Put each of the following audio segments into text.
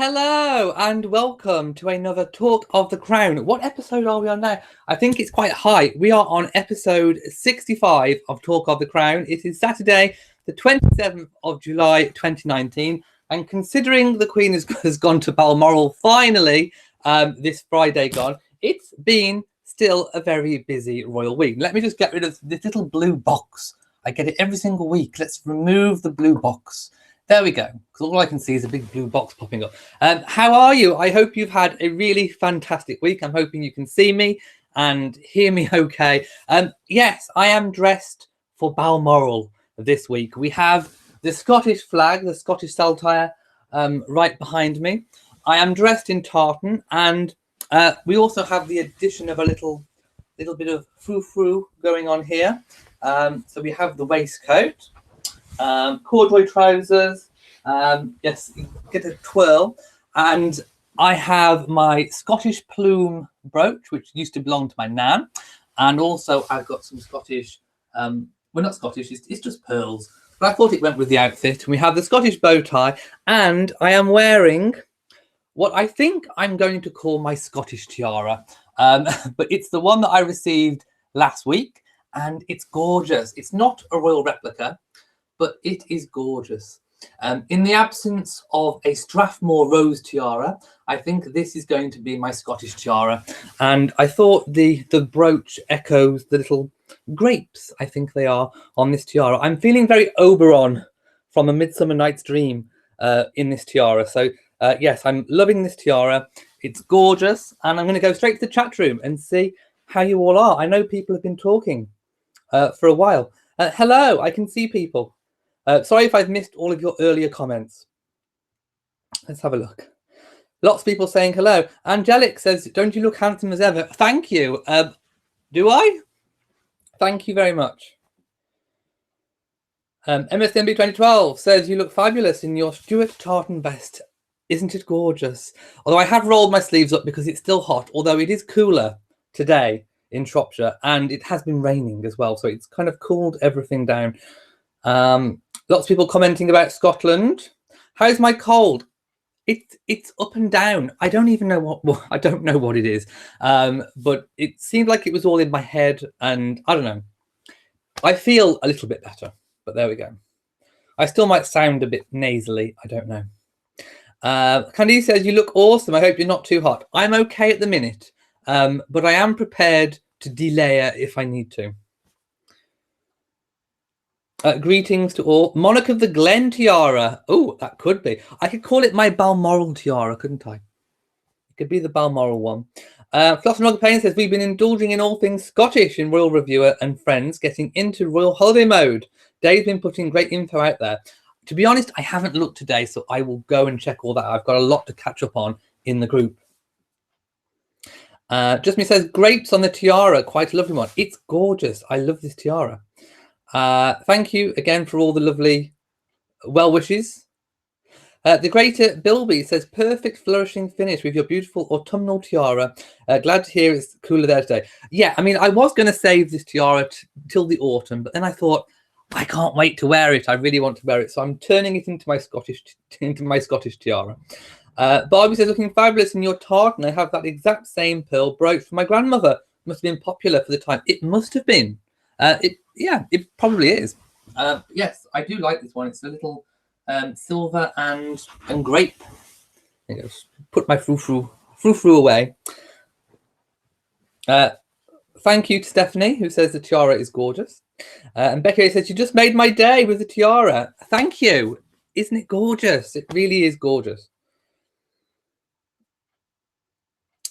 Hello and welcome to another Talk of the Crown. What episode are we on now? I think it's quite high. We are on episode 65 of Talk of the Crown. It is Saturday, the 27th of July 2019. And considering the Queen has gone to Balmoral finally this Friday gone, it's been still a very busy royal week. Let me just get rid of this little blue box. I get it every single week. Let's remove the blue box. There we go, because all I can see is a big blue box popping up. How are you? I hope you've had a really fantastic week. I'm hoping you can see me and hear me okay. Yes, I am dressed for Balmoral this week. We have the Scottish flag, the Scottish saltire, right behind me. I am dressed in tartan, and we also have the addition of a little bit of frou-frou going on here. So we have the waistcoat. Corduroy trousers, yes, get a twirl, and I have my Scottish plume brooch, which used to belong to my nan, and also I've got some Scottish, well, not Scottish, it's just pearls, but I thought it went with the outfit. We have the Scottish bow tie, and I am wearing what I think I'm going to call my Scottish tiara, but it's the one that I received last week, and it's gorgeous. It's not a royal replica, but it is gorgeous. In the absence of a Strathmore rose tiara, I think this is going to be my Scottish tiara. And I thought the brooch echoes the little grapes, I think they are, on this tiara. I'm feeling very Oberon from A Midsummer Night's Dream in this tiara. So yes, I'm loving this tiara. It's gorgeous. And I'm going to go straight to the chat room and see how you all are. I know people have been talking for a while. Hello, I can see people. Sorry if I've missed all of your earlier comments. Let's have a look. Lots of people saying hello. Angelic says, don't you look handsome as ever? Thank you. Do I? Thank you very much. MSMB 2012 says, you look fabulous in your Stuart tartan vest. Isn't it gorgeous? Although I have rolled my sleeves up because it's still hot, although it is cooler today in Shropshire, and it has been raining as well. So it's kind of cooled everything down. Lots of people commenting about Scotland. How's my cold? It's up and down. I don't even know what I don't know what it is. But it seemed like it was all in my head, and I don't know. I feel a little bit better, but there we go. I still might sound a bit nasally. I don't know. Candice says, you look awesome. I hope you're not too hot. I'm okay at the minute, but I am prepared to delayer if I need to. Greetings to all. Monarch of the Glen tiara. Oh, that could be. I could call it my Balmoral tiara, couldn't I? It could be the Balmoral one. Floss Payne says, we've been indulging in all things Scottish in Royal Reviewer and friends, getting into Royal Holiday mode. Dave's been putting great info out there. To be honest, I haven't looked today, so I will go and check all that. I've got a lot to catch up on in the group. Just me says, grapes on the tiara. Quite a lovely one. It's gorgeous. I love this tiara. Thank you again for all the lovely well wishes. The Greater Bilby says, perfect flourishing finish with your beautiful autumnal tiara. Glad to hear it's cooler there today. Yeah, I mean, I was going to save this tiara till the autumn, but then I thought, I can't wait to wear it. I really want to wear it. So I'm turning it into my Scottish tiara. Barbie says, looking fabulous in your tartan. I have that exact same pearl brooch from my grandmother. Must have been popular for the time. It must have been. Yeah, it probably is. Yes, I do like this one. It's a little silver and grape. There you go. Put my frou-frou away. Thank you to Stephanie, who says the tiara is gorgeous. And Becky says, you just made my day with the tiara. Thank you. Isn't it gorgeous? It really is gorgeous.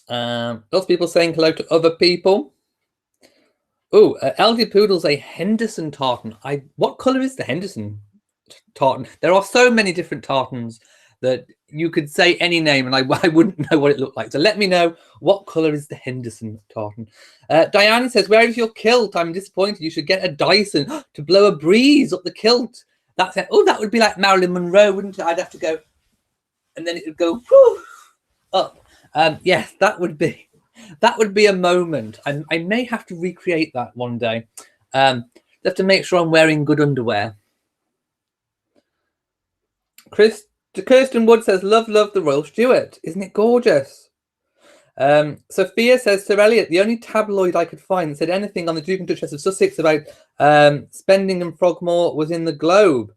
Lots of people saying hello to other people. Oh, LD Poodle's a Henderson tartan. What colour is the Henderson tartan? There are so many different tartans that you could say any name and I wouldn't know what it looked like. So let me know, what colour is the Henderson tartan? Diane says, where is your kilt? I'm disappointed. You should get a Dyson to blow a breeze up the kilt. That's it. Oh, that would be like Marilyn Monroe, wouldn't it? I'd have to go, and then it would go whoo, up. Yes, that would be a moment. I may have to recreate that one day. I have to make sure I'm wearing good underwear. Chris Kirsten Wood says, love the Royal Stuart. Isn't it gorgeous? Sophia says, Sir Elliot, the only tabloid I could find that said anything on the Duke and Duchess of Sussex about spending in Frogmore was in the Globe.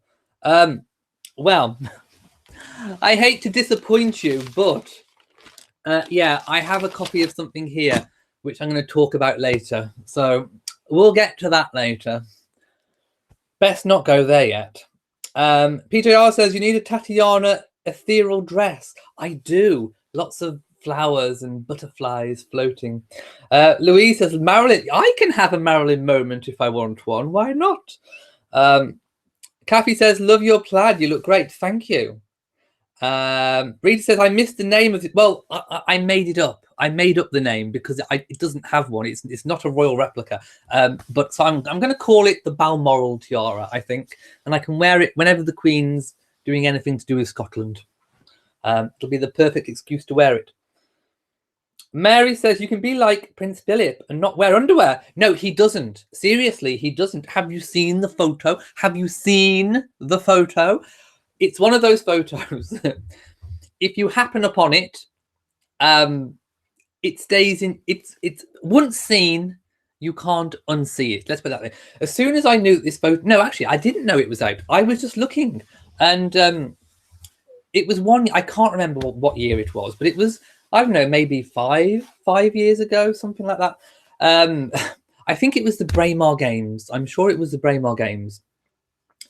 Well, I hate to disappoint you, but yeah, I have a copy of something here, which I'm going to talk about later. So we'll get to that later. Best not go there yet. PJR says, you need a Tatiana ethereal dress. I do. Lots of flowers and butterflies floating. Louise says, Marilyn, I can have a Marilyn moment if I want one. Why not? Kathy says, love your plaid. You look great. Thank you. Rita says, I missed the name of it. Well, I made it up. I made up the name because it doesn't have one. It's not a royal replica. But so I'm going to call it the Balmoral tiara, I think. And I can wear it whenever the Queen's doing anything to do with Scotland. It'll be the perfect excuse to wear it. Mary says, you can be like Prince Philip and not wear underwear. No, he doesn't. Seriously, he doesn't. Have you seen the photo? Have you seen the photo? It's one of those photos. If you happen upon it, it stays in. It's once seen, you can't unsee it. Let's put it that way. As soon as I knew this photo, no, actually, I didn't know it was out. I was just looking, and it was one. I can't remember what year it was, but it was, I don't know, maybe five years ago, something like that. I think it was the Braemar Games. I'm sure it was the Braemar Games.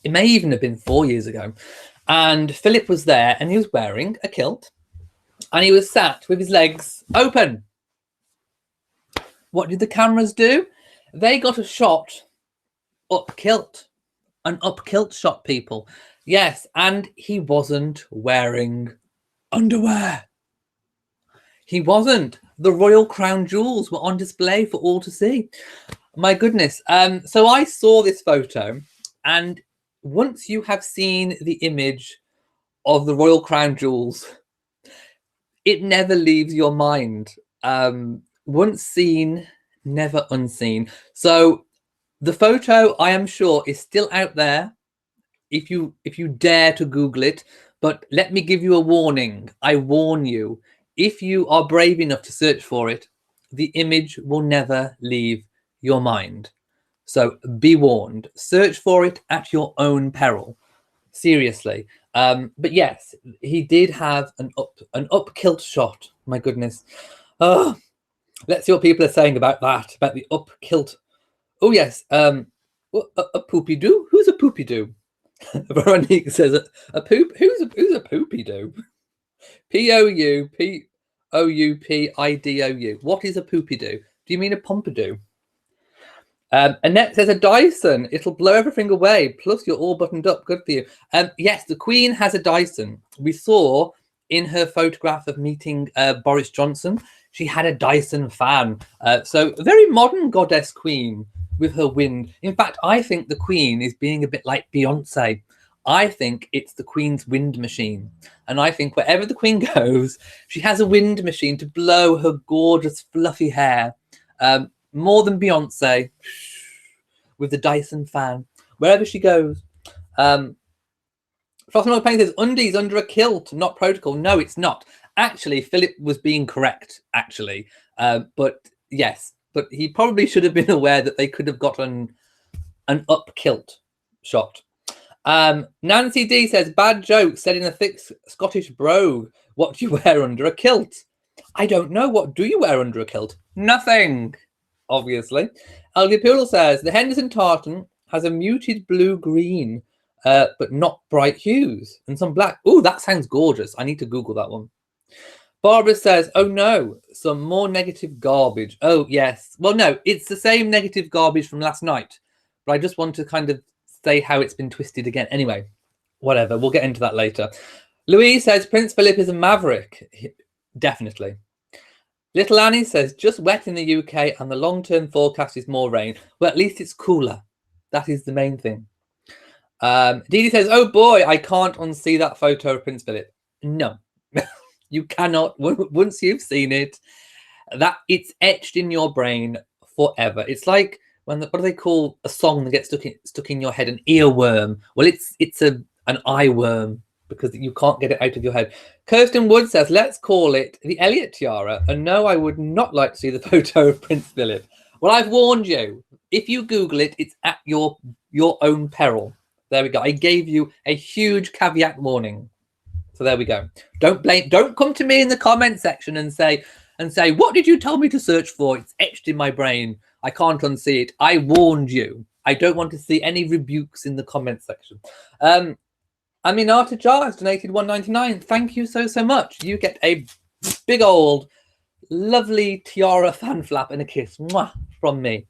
It may even have been 4 years ago. And Philip was there and he was wearing a kilt and he was sat with his legs open. What did the cameras do? They got a shot up kilt, an up kilt shot, people. Yes, and he wasn't wearing underwear. He wasn't. The royal crown jewels were on display for all to see. My goodness. So I saw this photo, and once you have seen the image of the royal crown jewels, it never leaves your mind. Once seen, never unseen. So the photo, I am sure, is still out there if you dare to Google it. But let me give you a warning. I warn you, if you are brave enough to search for it, the image will never leave your mind. So be warned. Search for it at your own peril. Seriously. But yes, he did have an up kilt shot. My goodness. Oh, let's see what people are saying about that, about the up kilt. Oh yes, a poopy doo. Who's a poopy doo? Veronique says a poop. Who's a poopy doo? Poupidou. What is a poopy doo? Do you mean a pompadour? Annette says a Dyson. It'll blow everything away. Plus, you're all buttoned up. Good for you. Yes, the Queen has a Dyson. We saw in her photograph of meeting Boris Johnson, she had a Dyson fan. So a very modern goddess Queen with her wind. In fact, I think the Queen is being a bit like Beyonce. I think it's the Queen's wind machine. And I think wherever the Queen goes, she has a wind machine to blow her gorgeous fluffy hair. More than Beyonce with the Dyson fan wherever she goes. Frosty Pain says undies under a kilt, not protocol. No, it's not. Actually, Philip was being correct, actually. But yes, but he probably should have been aware that they could have gotten an up kilt shot. Nancy D says bad joke said in a thick Scottish brogue. What do you wear under a kilt? I don't know. What do you wear under a kilt? Nothing. Obviously. Elliot says the Henderson tartan has a muted blue-green, but not bright hues, and some black. Oh, that sounds gorgeous. I need to Google that one. Barbara says, oh no, some more negative garbage. Oh, yes. Well, no, it's the same negative garbage from last night, but I just want to kind of say how it's been twisted again. Anyway, whatever. We'll get into that later. Louise says Prince Philip is a maverick. Definitely. Little Annie says, just wet in the UK and the long-term forecast is more rain. Well, at least it's cooler. That is the main thing. Dee Dee says, oh boy, I can't unsee that photo of Prince Philip. No, you cannot. Once you've seen it, that it's etched in your brain forever. It's like, what do they call a song that gets stuck in your head? An earworm. Well, it's an eye worm because you can't get it out of your head. Kirsten Wood says, let's call it the Elliot tiara. And no, I would not like to see the photo of Prince Philip. Well, I've warned you. If you Google it, it's at your own peril. There we go. I gave you a huge caveat warning. So there we go. Don't come to me in the comment section and say, what did you tell me to search for? It's etched in my brain. I can't unsee it. I warned you. I don't want to see any rebukes in the comment section. Aminata Jar has donated $1.99. Thank you so much. You get a big old lovely tiara fan flap and a kiss. Mwah, from me.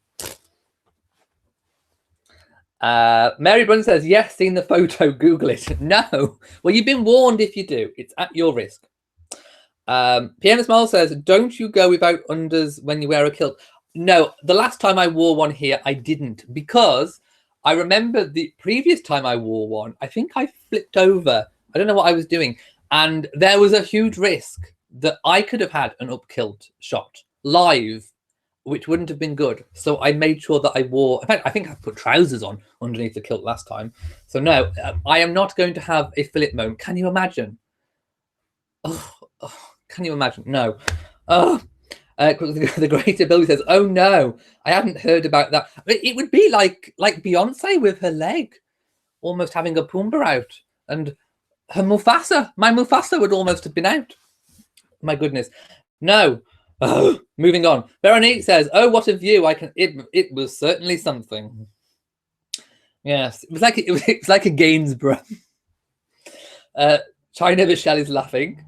Mary Brunn says, yes, seen the photo, Google it. No. Well, you've been warned if you do. It's at your risk. PM Smile says, don't you go without unders when you wear a kilt? No, the last time I wore one here, I didn't, because I remember the previous time I wore one, I think I flipped over. I don't know what I was doing. And there was a huge risk that I could have had an up kilt shot live, which wouldn't have been good. So I made sure that I wore, in fact, I think I put trousers on underneath the kilt last time. So no, I am not going to have a Philip moment. Can you imagine? Oh, can you imagine? No. Oh, the great ability says, oh no, I hadn't heard about that. It would be like Beyonce with her leg, almost having a Pumbaa out. And her Mufasa, my Mufasa would almost have been out. My goodness. No. Oh, moving on. Veronique says, oh, what a view. It was certainly something. Yes, it was like a Gainsborough. China Michelle is laughing.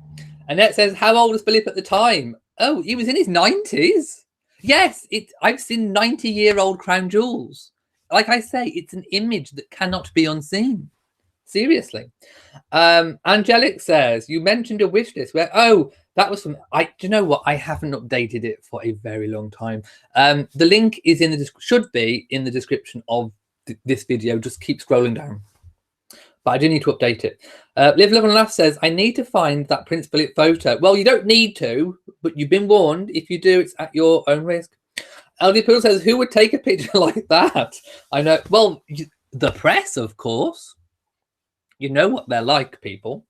Annette says, how old was Philip at the time? Oh, he was in his 90s. Yes, I've seen 90-year-old crown jewels. Like I say, it's an image that cannot be unseen. Seriously. Angelic says, you mentioned a wish list where, oh, that was from, do you know what? I haven't updated it for a very long time. The link is should be in the description of this video. Just keep scrolling down. But I do need to update it. Live, Love and Laugh says, I need to find that Prince Philip photo. Well, you don't need to, but you've been warned. If you do, it's at your own risk. LD Poodle says, who would take a picture like that? I know. Well, the press, of course. You know what they're like, people.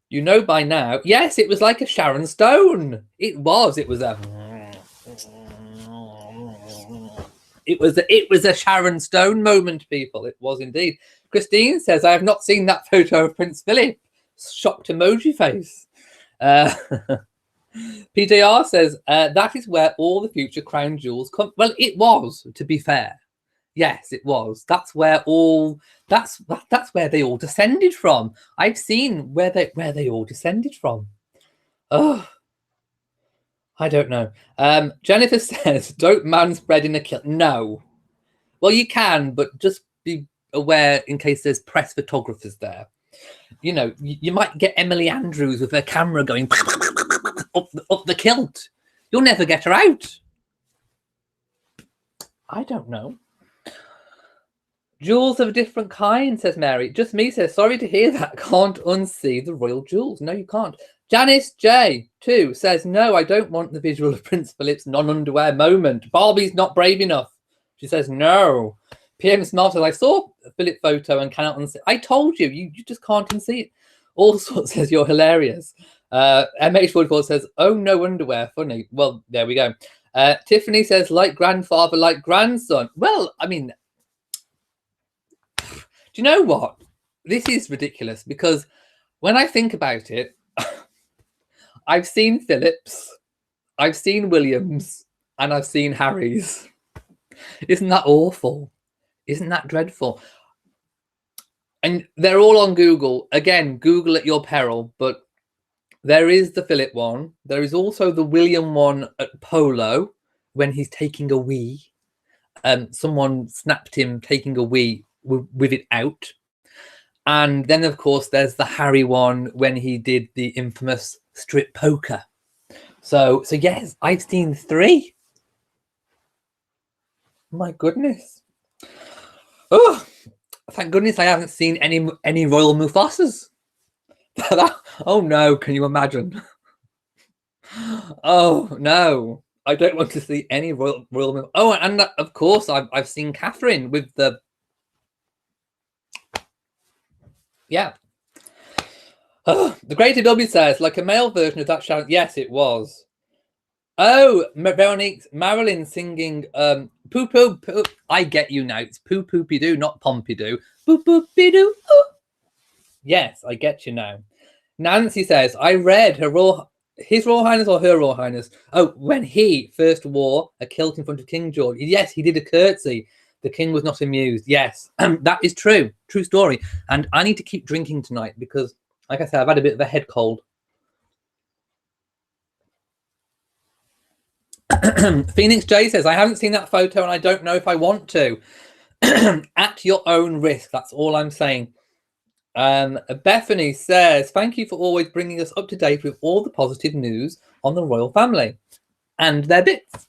You know by now. Yes, it was like a Sharon Stone. It was a Sharon Stone moment, people. It was indeed. Christine says, I have not seen that photo of Prince Philip. Shocked emoji face. PJR says, that is where all the future crown jewels come. Well, it was, to be fair. Yes, it was. That's where that's where they all descended from. I've seen where they all descended from. Oh, I don't know. Jennifer says, don't manspread in a kilt. No. Well, you can, but just be aware in case there's press photographers there. You know, you might get Emily Andrews with her camera going up the kilt. You'll never get her out. I don't know. Jewels of a different kind, says Mary. Just me says, sorry to hear that. Can't unsee the royal jewels. No, you can't. Janice J, too, says, no, I don't want the visual of Prince Philip's non-underwear moment. Barbie's not brave enough. She says, no. PM Smart says, I saw a Philip photo and cannot unsee. I told you, you just can't unsee it. All sorts says, you're hilarious. MH44 says, oh, no underwear. Funny. Well, there we go. Tiffany says, like grandfather, like grandson. Well, I mean, do you know what? This is ridiculous because when I think about it, I've seen Phillips, I've seen Williams, and I've seen Harry's. Isn't that awful? Isn't that dreadful? And they're all on Google. Again, Google at your peril, but there is the Philip one. There is also the William one at Polo when he's taking a wee. Someone snapped him taking a wee with it out. And then, of course, there's the Harry one when he did the infamous strip poker. So yes, I've seen 3. My goodness. Oh, thank goodness I haven't seen any royal Mufasas. Oh no, can you imagine? Oh no, I don't want to see any royal Mufasa. Oh, and of course I've seen Catherine with the, yeah. The Greater W says, like a male version of that shout. Yes, it was. Oh, Veronique, Marilyn singing poo poo poo. I get you now. It's poo poopy doo, not pompidou. Poo poopy doo. Yes, I get you now. Nancy says, I read his Royal Highness or her Royal Highness. Oh, when he first wore a kilt in front of King George. Yes, he did a curtsy. The king was not amused. Yes, that is true. True story. And I need to keep drinking tonight because, like I said, I've had a bit of a head cold. Phoenix J says, I haven't seen that photo and I don't know if I want to. At your own risk. That's all I'm saying. Bethany says, thank you for always bringing us up to date with all the positive news on the royal family and their bits.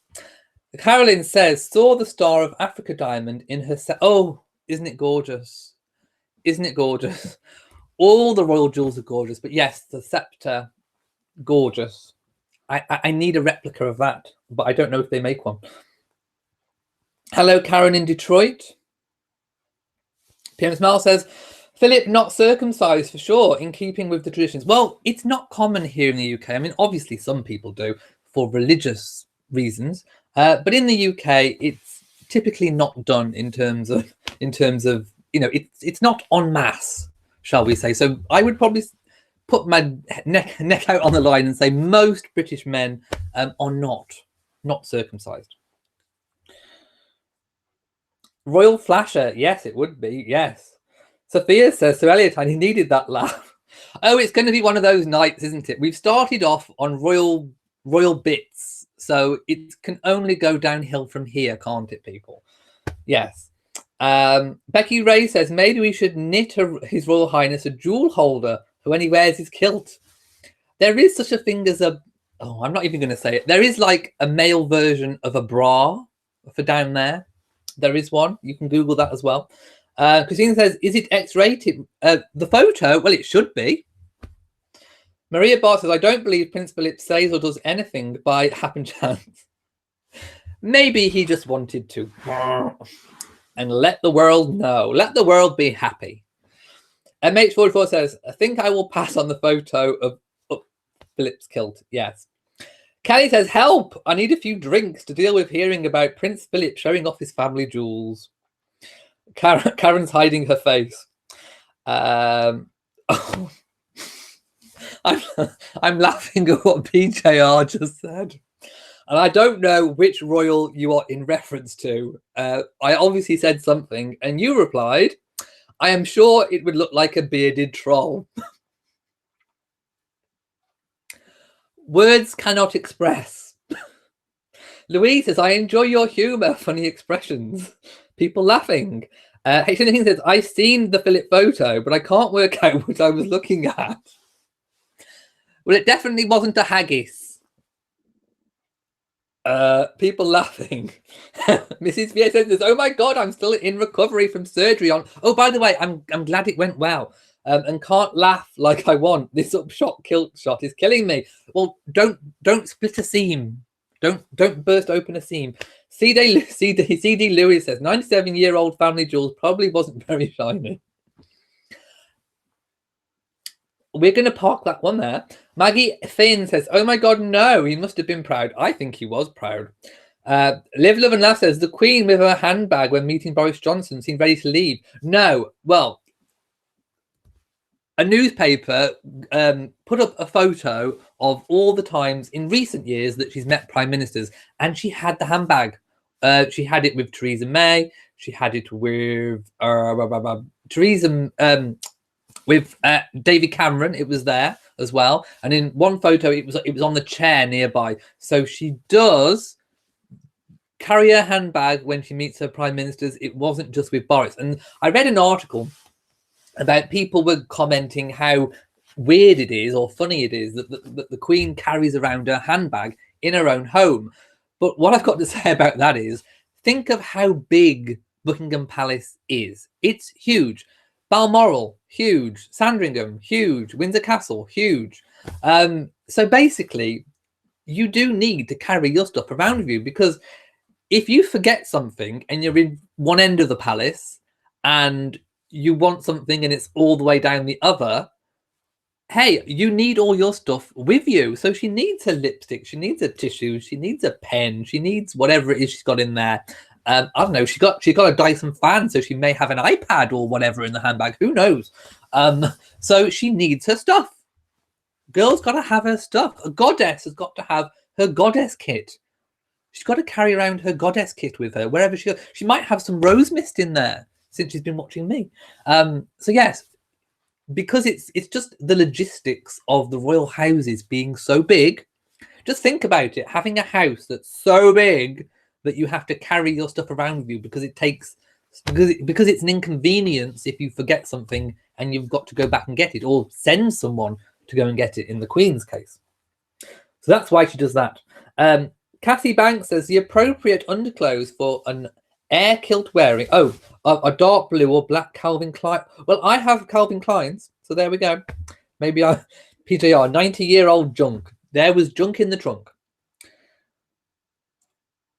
Carolyn says, saw the Star of Africa diamond in her oh, isn't it gorgeous? Isn't it gorgeous? All the royal jewels are gorgeous, but yes, the scepter, gorgeous. I need a replica of that, but I don't know if they make one. Hello, Karen in Detroit. PM Smile says, Philip not circumcised for sure, in keeping with the traditions. Well, it's not common here in the UK. I mean, obviously some people do for religious reasons, but in the UK, it's typically not done in terms of it's not en masse, shall we say. So I would probably put my neck out on the line and say most British men are not circumcised. Royal Flasher, yes, it would be, yes. Sophia says, so Elliot, I needed that laugh. Oh, it's going to be one of those nights, isn't it? We've started off on royal bits, so it can only go downhill from here, can't it, people? Yes. Becky Ray says, maybe we should knit His Royal Highness a jewel holder for when he wears his kilt. There is such a thing as I'm not even going to say it. There is like a male version of a bra for down there. There is one. You can Google that as well. Christina says, is it X-rated? The photo? Well, it should be. Maria Barr says, I don't believe Prince Philip says or does anything by happen chance. Maybe he just wanted to. And let the world know. Let the world be happy. MH44 says, I think I will pass on the photo of Philip's kilt. Yes. Kelly says, help! I need a few drinks to deal with hearing about Prince Philip showing off his family jewels. Karen's hiding her face. I'm laughing at what PJR just said. And I don't know which royal you are in reference to. I obviously said something, and you replied, I am sure it would look like a bearded troll. Words cannot express. Louise says, I enjoy your humour, funny expressions. People laughing. H. says, I've seen the Philip photo, but I can't work out what I was looking at. Well, it definitely wasn't a haggis. People laughing. Mrs. V says, oh my God, I'm still in recovery from surgery on. Oh, by the way, I'm glad it went well. And can't laugh like I want. This upshot kilt shot is killing me. Well, don't split a seam. Don't burst open a seam. CD Lewis says 97-year-old family jewels probably wasn't very shiny. We're going to park that one there. Maggie Finn says, oh my God, no, he must have been proud. I think he was proud. Live, Love and Laugh says, the Queen with her handbag when meeting Boris Johnson seemed ready to leave. No, well, a newspaper put up a photo of all the times in recent years that she's met prime ministers, and she had the handbag. She had it with Theresa May. She had it with with David Cameron. It was there as well, and in one photo, it was on the chair nearby. So she does carry her handbag when she meets her prime ministers. It wasn't just with Boris. And I read an article about people were commenting how weird it is or funny it is that the Queen carries around her handbag in her own home. But what I've got to say about that is, think of how big Buckingham Palace is. It's huge. Balmoral, huge. Sandringham, huge. Windsor Castle, huge. So basically, you do need to carry your stuff around with you, because if you forget something and you're in one end of the palace and you want something and it's all the way down the other, hey, you need all your stuff with you. So she needs her lipstick, she needs her tissue, she needs a pen, she needs whatever it is she's got in there. I don't know. She got a Dyson fan, so she may have an iPad or whatever in the handbag. Who knows? So she needs her stuff. Girl's got to have her stuff. A goddess has got to have her goddess kit. She's got to carry around her goddess kit with her wherever she goes. She might have some rose mist in there since she's been watching me. So yes, because it's just the logistics of the royal houses being so big. Just think about it, having a house that's so big that you have to carry your stuff around with you because it's an inconvenience if you forget something and you've got to go back and get it, or send someone to go and get it in the Queen's case. So that's why she does that. Kathy Banks says the appropriate underclothes for an air kilt wearing. Oh, a dark blue or black Calvin Klein. Well, I have Calvin Kleins, so there we go. Maybe PJR, 90-year-old junk. There was junk in the trunk.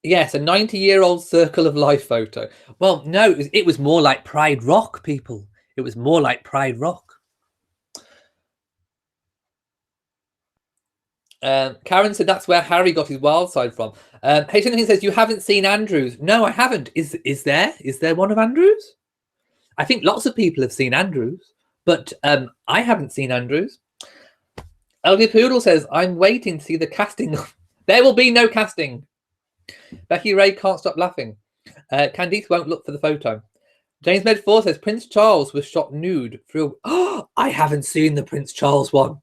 Yes, a 90-year-old circle of life photo. Well, no, it was more like Pride Rock, people. It was more like Pride Rock. Karen said that's where Harry got his wild side from. Hayden says you haven't seen Andrews. No, I haven't. Is there one of Andrews? I think lots of people have seen Andrews, but I haven't seen Andrews. LG Poodle says I'm waiting to see the casting. There will be no casting. Becky Ray can't stop laughing. Candice won't look for the photo. James Med 4 says Prince Charles was shot nude through. Oh, I haven't seen the Prince Charles one.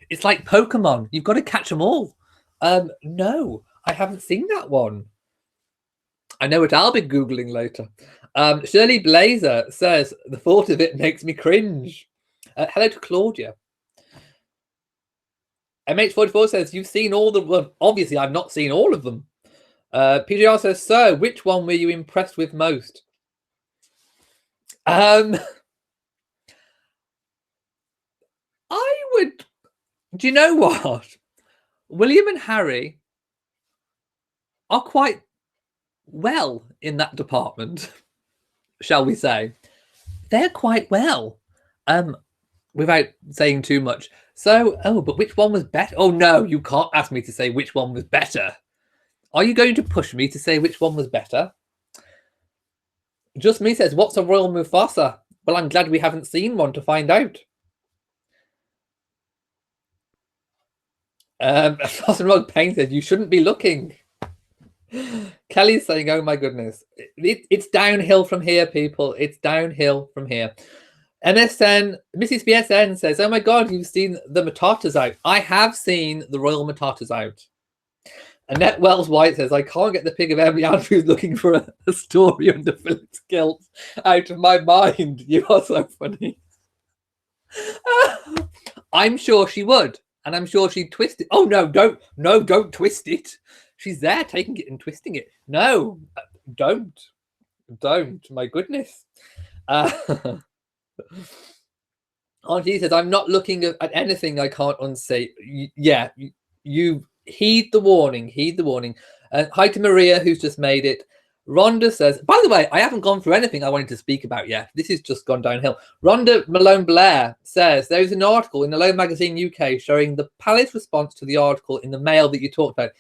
It's like Pokemon. You've got to catch them all. No, I haven't seen that one. I know what I'll be Googling later. Shirley Blazer says, the thought of it makes me cringe. Hello to Claudia. MH44 says, you've seen all the... Well, obviously, I've not seen all of them. PGR says, so, which one were you impressed with most? I would... Do you know what? William and Harry are quite well in that department, shall we say. They're quite well, without saying too much. So, but which one was better? Oh, no, you can't ask me to say which one was better. Are you going to push me to say which one was better? Just Me says, what's a Royal Mufasa? Well, I'm glad we haven't seen one to find out. Frost and Rod Payne said, you shouldn't be looking. Kelly's saying, oh my goodness. It's downhill from here, people. It's downhill from here. MSN, Mrs. BSN says, oh my God, you've seen the Matatas out. I have seen the Royal Matatas out. Annette Wells White says, I can't get the pig of Emily Andrews looking for a story under Philip's kilt out of my mind. You are so funny. I'm sure she would. And I'm sure she'd twist it. Oh, no, don't twist it. She's there taking it and twisting it. No, don't. My goodness. Auntie says, I'm not looking at anything I can't unsay. Yeah, you heed the warning. Hi to Maria, who's just made it. Rhonda says, by the way, I haven't gone through anything I wanted to speak about yet. This has just gone downhill. Rhonda Malone Blair says, there is an article in the Low Magazine UK showing the palace response to the article in the Mail that you talked about.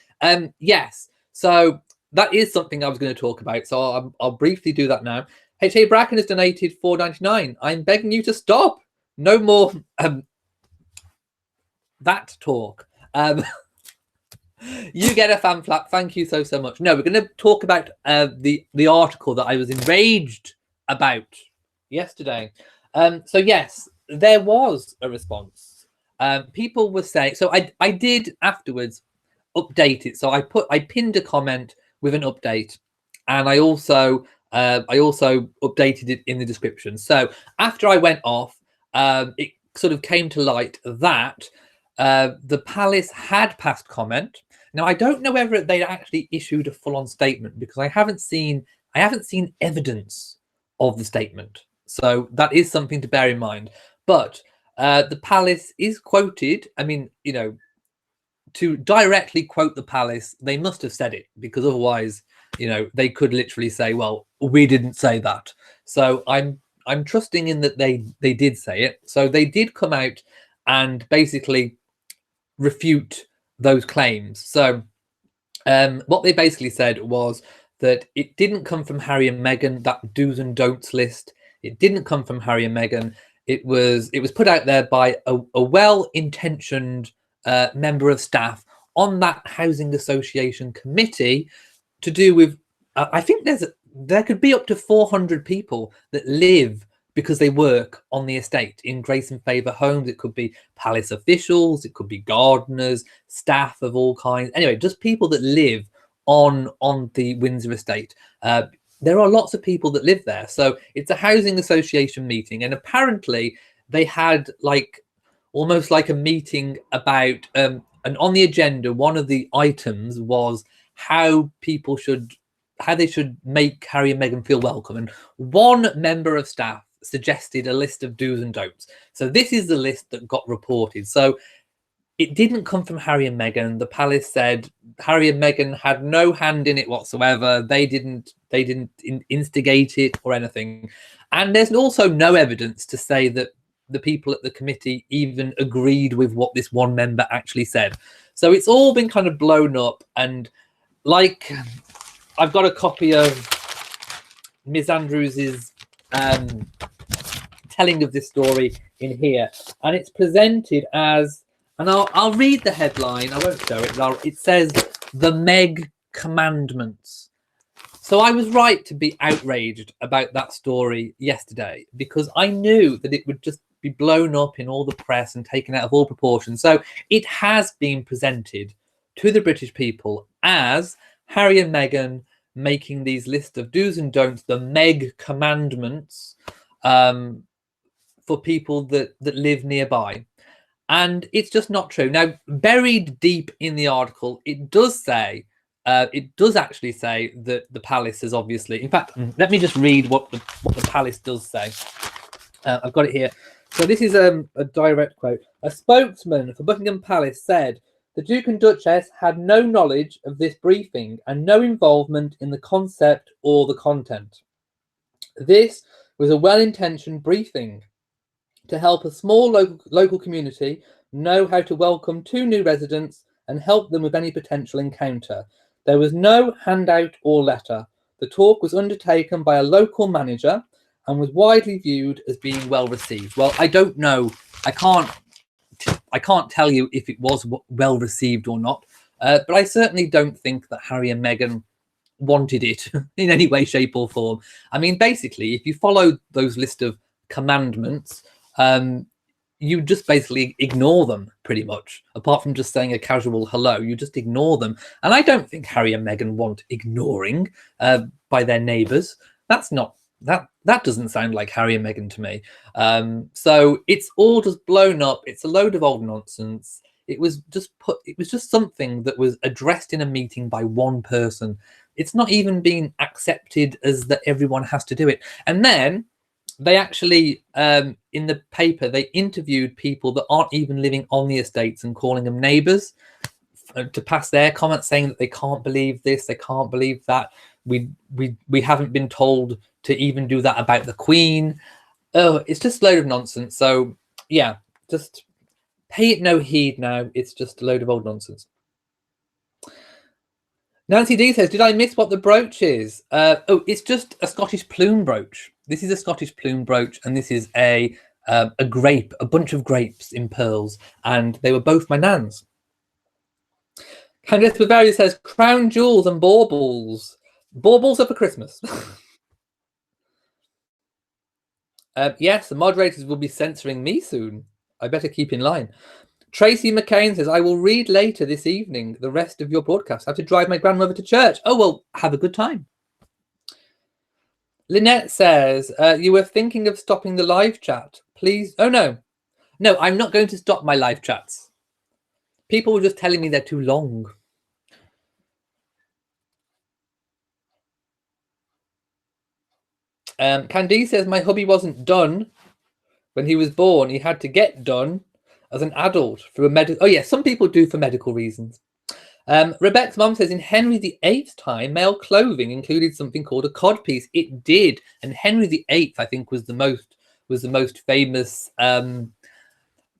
Yes, so that is something I was going to talk about. So I'll briefly do that now. H.A. Bracken has donated $4.99. I'm begging you to stop. No more that talk. You get a fan flap. Thank you so much. No, we're going to talk about the article that I was enraged about yesterday. So yes, there was a response. People were saying. So I did afterwards update it. So I pinned a comment with an update, and I also updated it in the description. So after I went off, it sort of came to light that the palace had passed comment. Now, I don't know whether they actually issued a full-on statement because I haven't seen evidence of the statement. So that is something to bear in mind. But the palace is quoted. I mean, you know, to directly quote the palace, they must have said it because otherwise, you know, they could literally say, well, we didn't say that. So I'm I'm trusting in that they did say it. So they did come out and basically refute those claims. So what they basically said was that it didn't come from Harry and Meghan, that do's and don'ts list. It didn't come from Harry and Meghan. It was put out there by a well-intentioned member of staff on that housing association committee to do with, I think there could be up to 400 people that live because they work on the estate in grace and favour homes. It could be palace officials, it could be gardeners, staff of all kinds. Anyway, just people that live on the Windsor estate. There are lots of people that live there. So it's a housing association meeting. And apparently they had almost like a meeting about, and on the agenda, one of the items was how they should make Harry and Meghan feel welcome. And one member of staff suggested a list of do's and don'ts. So this is the list that got reported. So it didn't come from Harry and Meghan. The palace said Harry and Meghan had no hand in it whatsoever. They didn't instigate it or anything. And there's also no evidence to say that the people at the committee even agreed with what this one member actually said. So it's all been kind of blown up. And I've got a copy of Ms. Andrews's telling of this story in here, and it's presented as, and I'll read the headline. I won't show it. It says the Meg Commandments. So I was right to be outraged about that story yesterday, because I knew that it would just be blown up in all the press and taken out of all proportion. So it has been presented to the British people as Harry and Meghan making these list of do's and don'ts, the Meg Commandments, for people that live nearby. And it's just not true. Now, buried deep in the article, it does actually say that the palace is obviously, in fact, let me just read what the palace does say. I've got it here. So this is a direct quote. A spokesman for Buckingham Palace said the Duke and Duchess had no knowledge of this briefing and no involvement in the concept or the content. This was a well-intentioned briefing to help a small local community know how to welcome two new residents and help them with any potential encounter. There was no handout or letter. The talk was undertaken by a local manager and was widely viewed as being well received. Well, I don't know. I can't tell you if it was well received or not, but I certainly don't think that Harry and Meghan wanted it in any way, shape or form. I mean, basically, if you follow those list of commandments, you just basically ignore them pretty much. Apart from just saying a casual hello, you just ignore them. And I don't think Harry and Meghan want ignoring by their neighbours. That doesn't sound like Harry and Meghan to me. So it's all just blown up. It's a load of old nonsense. It was just something that was addressed in a meeting by one person. It's not even being accepted as that everyone has to do it. And then they actually, in the paper, they interviewed people that aren't even living on the estates and calling them neighbours to pass their comments, saying that they can't believe this, they can't believe that. We haven't been told to even do that about the Queen. Oh, it's just a load of nonsense. So yeah, just pay it no heed now. It's just a load of old nonsense. Nancy D says, did I miss what the brooch is? Oh, it's just a Scottish plume brooch. This is a Scottish plume brooch, and this is a grape, a bunch of grapes in pearls, and they were both my nan's. Candice B says, crown jewels and baubles. Baubles are for Christmas. Yes, the moderators will be censoring me soon. I better keep in line. Tracy McCain says, I will read later this evening the rest of your broadcast. I have to drive my grandmother to church. Oh, well, have a good time. Lynette says, you were thinking of stopping the live chat. Please. Oh, no. No, I'm not going to stop my live chats. People were just telling me they're too long. Candice says, my hubby wasn't done when he was born. He had to get done as an adult through a medical. Oh, yeah, some people do for medical reasons. Rebecca's mum says in Henry VIII's time, male clothing included something called a codpiece. It did, and Henry VIII, I think, was the most famous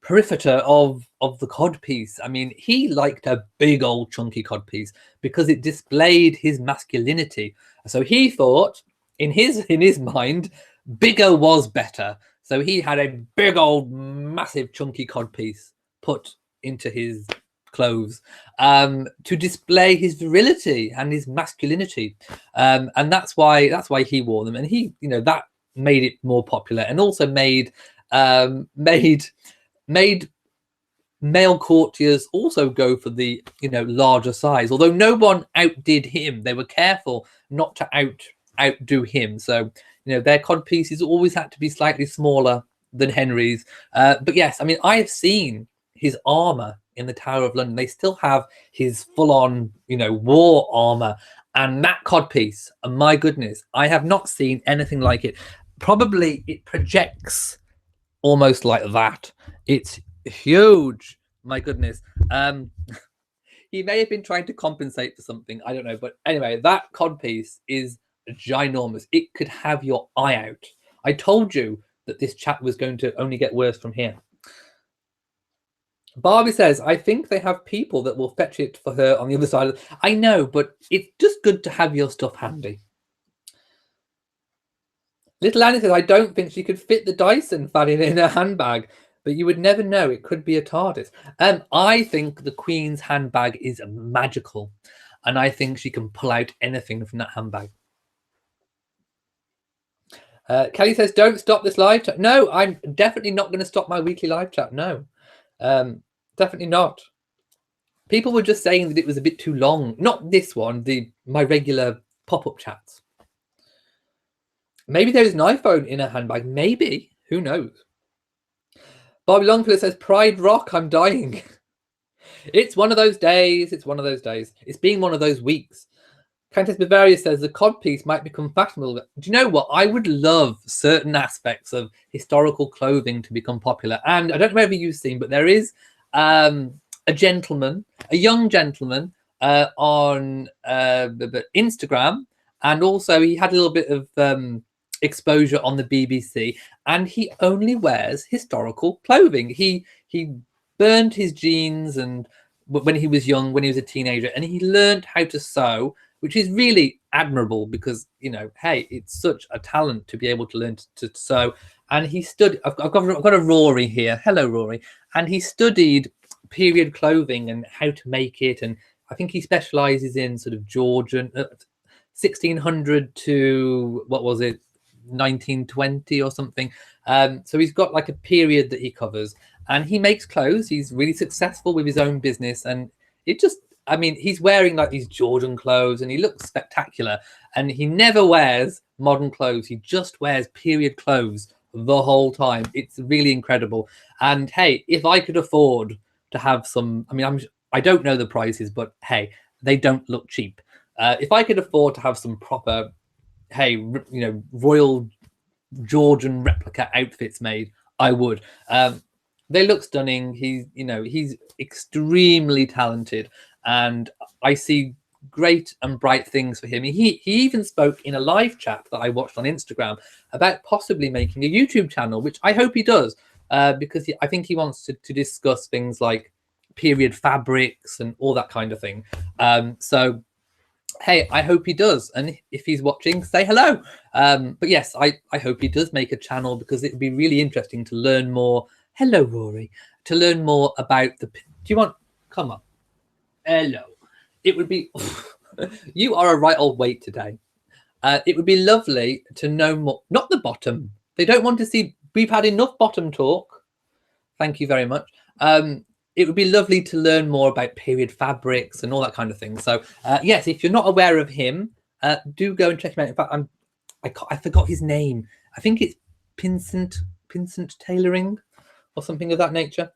peripheter of the codpiece. I mean, he liked a big old chunky codpiece because it displayed his masculinity. So he thought, in his mind, bigger was better. So he had a big old massive chunky codpiece put into his clothes to display his virility and his masculinity, and that's why he wore them. And he, that made it more popular, and also made male courtiers also go for the larger size. Although no one outdid him, they were careful not to outdo him. So their codpieces always had to be slightly smaller than Henry's. But yes, I mean, I have seen his armor in the Tower of London. They still have his full-on war armor, and that codpiece, my goodness, I have not seen anything like it. Probably it projects almost like that. It's huge, my goodness. He may have been trying to compensate for something, I don't know, but anyway, that codpiece is ginormous. It could have your eye out. I told you that this chat was going to only get worse from here. Barbie says, I think they have people that will fetch it for her on the other side. I know, but it's just good to have your stuff handy. Little Annie says, I don't think she could fit the Dyson fan in her handbag, but you would never know. It could be a TARDIS. I think the Queen's handbag is magical, and I think she can pull out anything from that handbag. Kelly says, don't stop this live chat. No, I'm definitely not going to stop my weekly live chat. No, definitely not. People were just saying that it was a bit too long. Not this one, my regular pop-up chats. Maybe there is an iPhone in her handbag. Maybe. Who knows? Bobby Longfellow says, Pride Rock, I'm dying. It's one of those days. It's one of those days. It's been one of those weeks. Countess Bavaria says the codpiece might become fashionable. Do you know what? I would love certain aspects of historical clothing to become popular. And I don't know whether you've seen, but there is a young gentleman on Instagram. And also he had a little bit of exposure on the BBC, and he only wears historical clothing. He burned his jeans and when he was young, when he was a teenager, and he learned how to sew, which is really admirable because, hey, it's such a talent to be able to learn to sew. And he studied, I've got a Rory here. Hello, Rory. And he studied period clothing and how to make it. And I think he specializes in sort of Georgian, 1600 to, 1920 or something. So he's got like a period that he covers, and he makes clothes. He's really successful with his own business, and it just, I mean, he's wearing like these Georgian clothes and he looks spectacular, and he never wears modern clothes. He just wears period clothes the whole time. It's really incredible. And hey, if I could afford to have some, I mean, I don't know the prices, but hey, they don't look cheap. If I could afford to have some proper, hey, royal Georgian replica outfits made, I would. They look stunning. He's extremely talented, and I see great and bright things for him. He even spoke in a live chat that I watched on Instagram about possibly making a YouTube channel, which I hope he does, because I think he wants to discuss things like period fabrics and all that kind of thing. So hey, I hope he does. And if he's watching, say hello. But yes, I hope he does make a channel, because it would be really interesting to learn more. Hello, Rory. To learn more about do you want, come on. Hello. It would be, you are a right old weight today. It would be lovely to know more, not the bottom. They don't want to see, we've had enough bottom talk. Thank you very much. It would be lovely to learn more about period fabrics and all that kind of thing. So yes, if you're not aware of him, do go and check him out. In fact, I forgot his name. I think it's Pinsent Tailoring or something of that nature.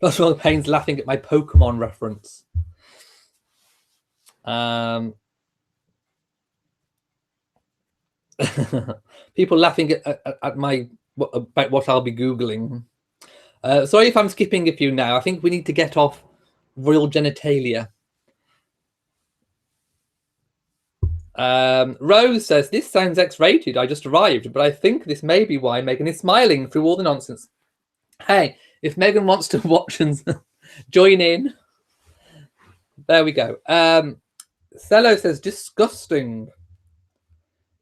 That's why Payne's laughing at my Pokemon reference. People laughing at my about what I'll be Googling. Sorry if I'm skipping a few now. I think we need to get off royal genitalia. Rose says, this sounds X-rated. I just arrived, but I think this may be why Meghan is smiling through all the nonsense. Hey, if Meghan wants to watch and join in, there we go. Cello says, disgusting.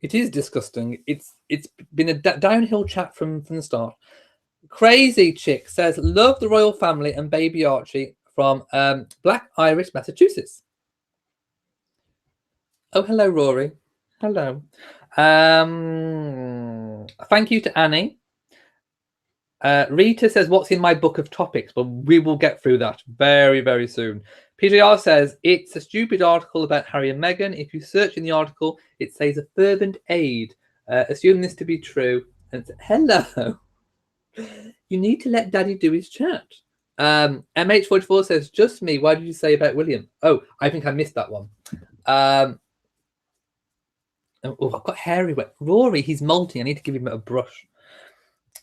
It is disgusting. It's been a downhill chat from the start. Crazy Chick says, love the royal family and baby Archie from Black Irish, Massachusetts. Oh, hello, Rory. Hello. Thank you to Annie. Rita says, what's in my book of topics? But we will get through that very, very soon. PJR says, it's a stupid article about Harry and Meghan. If you search in the article, it says a fervent aid. Assume this to be true. And hello. You need to let Daddy do his chat. MH44 says, just me. Why did you say about William? Oh, I think I missed that one. Oh, I've got hair everywhere. Rory, he's molting. I need to give him a brush.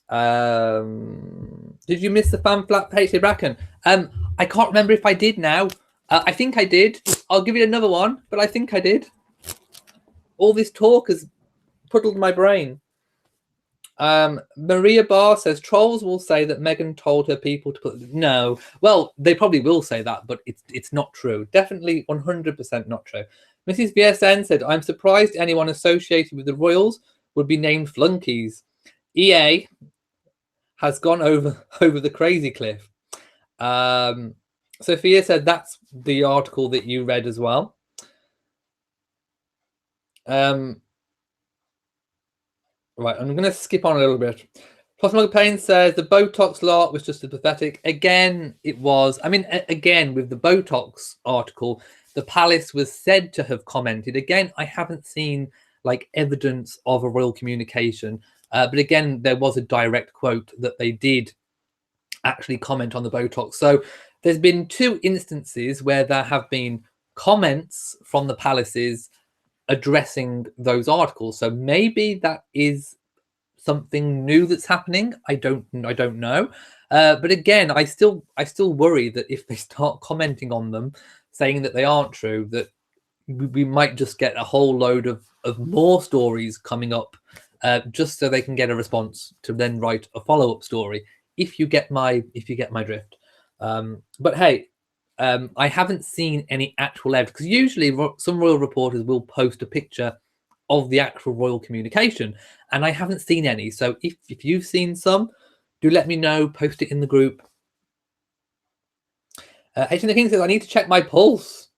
Did you miss the fan flap HA Bracken? I can't remember if I did now. I think I did. I'll give it another one, but I think I did. All this talk has puddled my brain. Maria Barr says, trolls will say that Meghan told her people to put... No. Well, they probably will say that, but it's not true. Definitely 100% not true. Mrs. BSN said, I'm surprised anyone associated with the royals would be named flunkies. EA has gone over the crazy cliff. Sophia said that's the article that you read as well. Right, I'm going to skip on a little bit. Plasma Pain says the Botox lot was just as pathetic. Again, it was. I mean, again, with the Botox article, the palace was said to have commented. Again, I haven't seen like evidence of a royal communication. But again, there was a direct quote that they did actually comment on the Botox. So there's been 2 instances where there have been comments from the palaces addressing those articles. So maybe that is something new that's happening. I don't know. But again, I still worry that if they start commenting on them, saying that they aren't true, that we might just get a whole load of more stories coming up, just so they can get a response to then write a follow-up story. If you get my drift. But hey, I haven't seen any actual evidence, because usually some royal reporters will post a picture of the actual royal communication, and I haven't seen any. So if you've seen some, do let me know. Post it in the group. H. the King says, I need to check my pulse.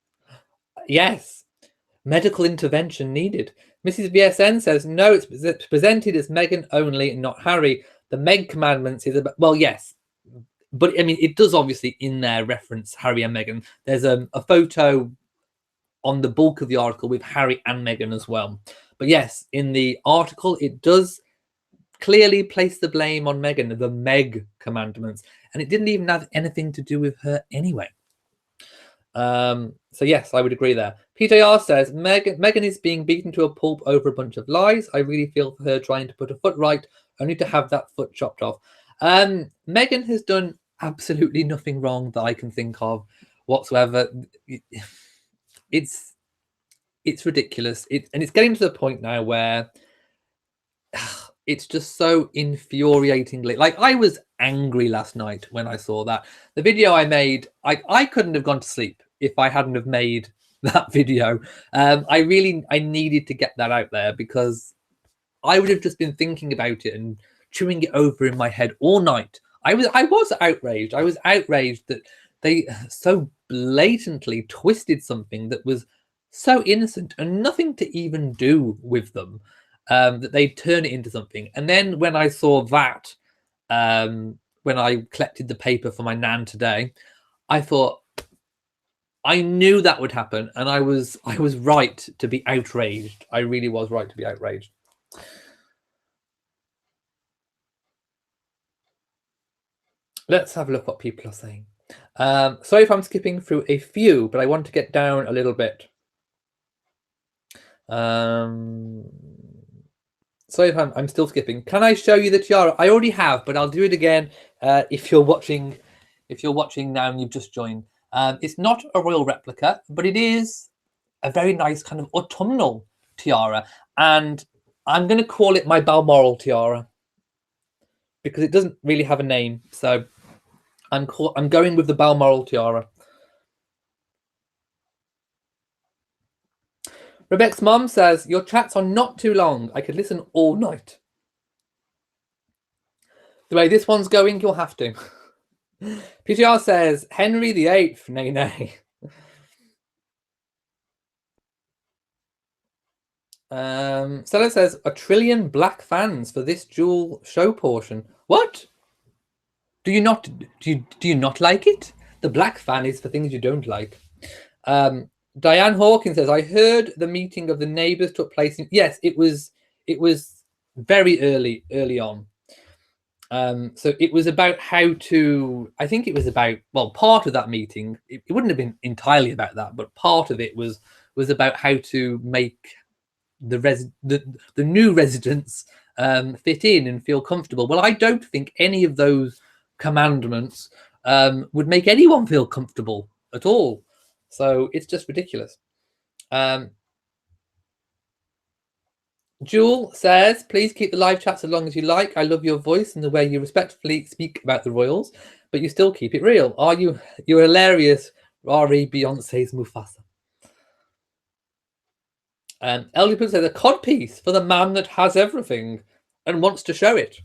Yes. Medical intervention needed. Mrs. BSN says, no, it's presented as Meghan only, not Harry. The Meg Commandments is about... Well, yes. But, I mean, it does obviously in there reference Harry and Meghan. There's a photo on the bulk of the article with Harry and Meghan as well. But yes, in the article, it does clearly place the blame on Meghan, the Meg Commandments. And it didn't even have anything to do with her anyway. So yes, I would agree there. PJR says, Meghan is being beaten to a pulp over a bunch of lies. I really feel for her trying to put a foot right, only to have that foot chopped off. Meghan has done absolutely nothing wrong that I can think of whatsoever. It's ridiculous. And it's getting to the point now where it's just so infuriatingly... Like, I was angry last night when I saw that. The video I made, I couldn't have gone to sleep if I hadn't have made that video. I needed to get that out there, because I would have just been thinking about it and chewing it over in my head all night. I was outraged. I was outraged that they so blatantly twisted something that was so innocent and nothing to even do with them, that they turn it into something. And then when I saw that, when I collected the paper for my nan today, I thought, I knew that would happen, and I was right to be outraged. I really was right to be outraged. Let's have a look what people are saying. Sorry if I'm skipping through a few, but I want to get down a little bit. Sorry if I'm still skipping. Can I show you the tiara? I already have, but I'll do it again if you're watching now and you've just joined. It's not a royal replica, but it is a very nice kind of autumnal tiara. And I'm going to call it my Balmoral tiara because it doesn't really have a name. So I'm going with the Balmoral tiara. Rebecca's mum says, your chats are not too long. I could listen all night. The way this one's going, you'll have to. PTR says, Henry VIII, nay, nay. Stella says, 1 trillion black fans for this dual show portion. What? Do you not like it? The black fan is for things you don't like. Diane Hawkins says, I heard the meeting of the neighbours took place in... Yes, it was very early on. So it was about how to... I think it was about... Well, part of that meeting, it wouldn't have been entirely about that, but part of it was about how to make the new residents fit in and feel comfortable. Well, I don't think any of those commandments would make anyone feel comfortable at all. So it's just ridiculous. Jewel says, please keep the live chats as long as you like. I love your voice and the way you respectfully speak about the royals, but you still keep it real. You're hilarious, Rari, Beyonce's Mufasa. Elliot says, a codpiece for the man that has everything and wants to show it.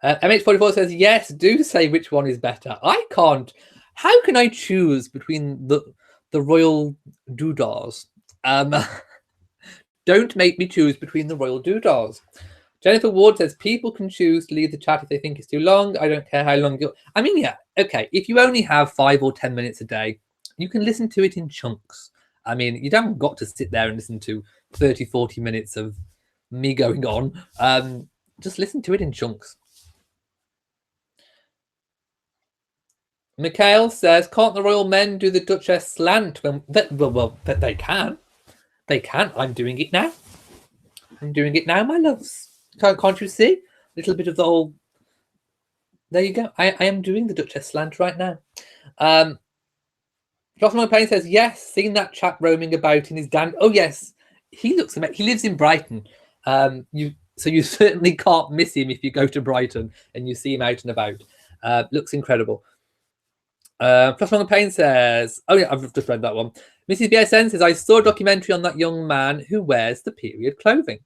MH44 says, yes, do say which one is better. I can't. How can I choose between the royal doodahs? Don't make me choose between the royal doodahs. Jennifer Ward says, people can choose to leave the chat if they think it's too long. I don't care how long you're... I mean, yeah, okay. If you only have 5 or 10 minutes a day, you can listen to it in chunks. I mean, you haven't got to sit there and listen to 30, 40 minutes of me going on. Just listen to it in chunks. Mikhail says, can't the royal men do the Duchess slant? Well, they can. They can. I'm doing it now. I'm doing it now, my loves. Can't you see? A little bit of the whole... There you go. I am doing the Duchess slant right now. Jocelyn Payne says, yes, seen that chap roaming about in his Oh, yes. He looks amazing. He lives in Brighton. So you certainly can't miss him if you go to Brighton and you see him out and about. Looks incredible. Jocelyn Payne says, oh, yeah, I've just read that one. Mrs. BSN says, I saw a documentary on that young man who wears the period clothing.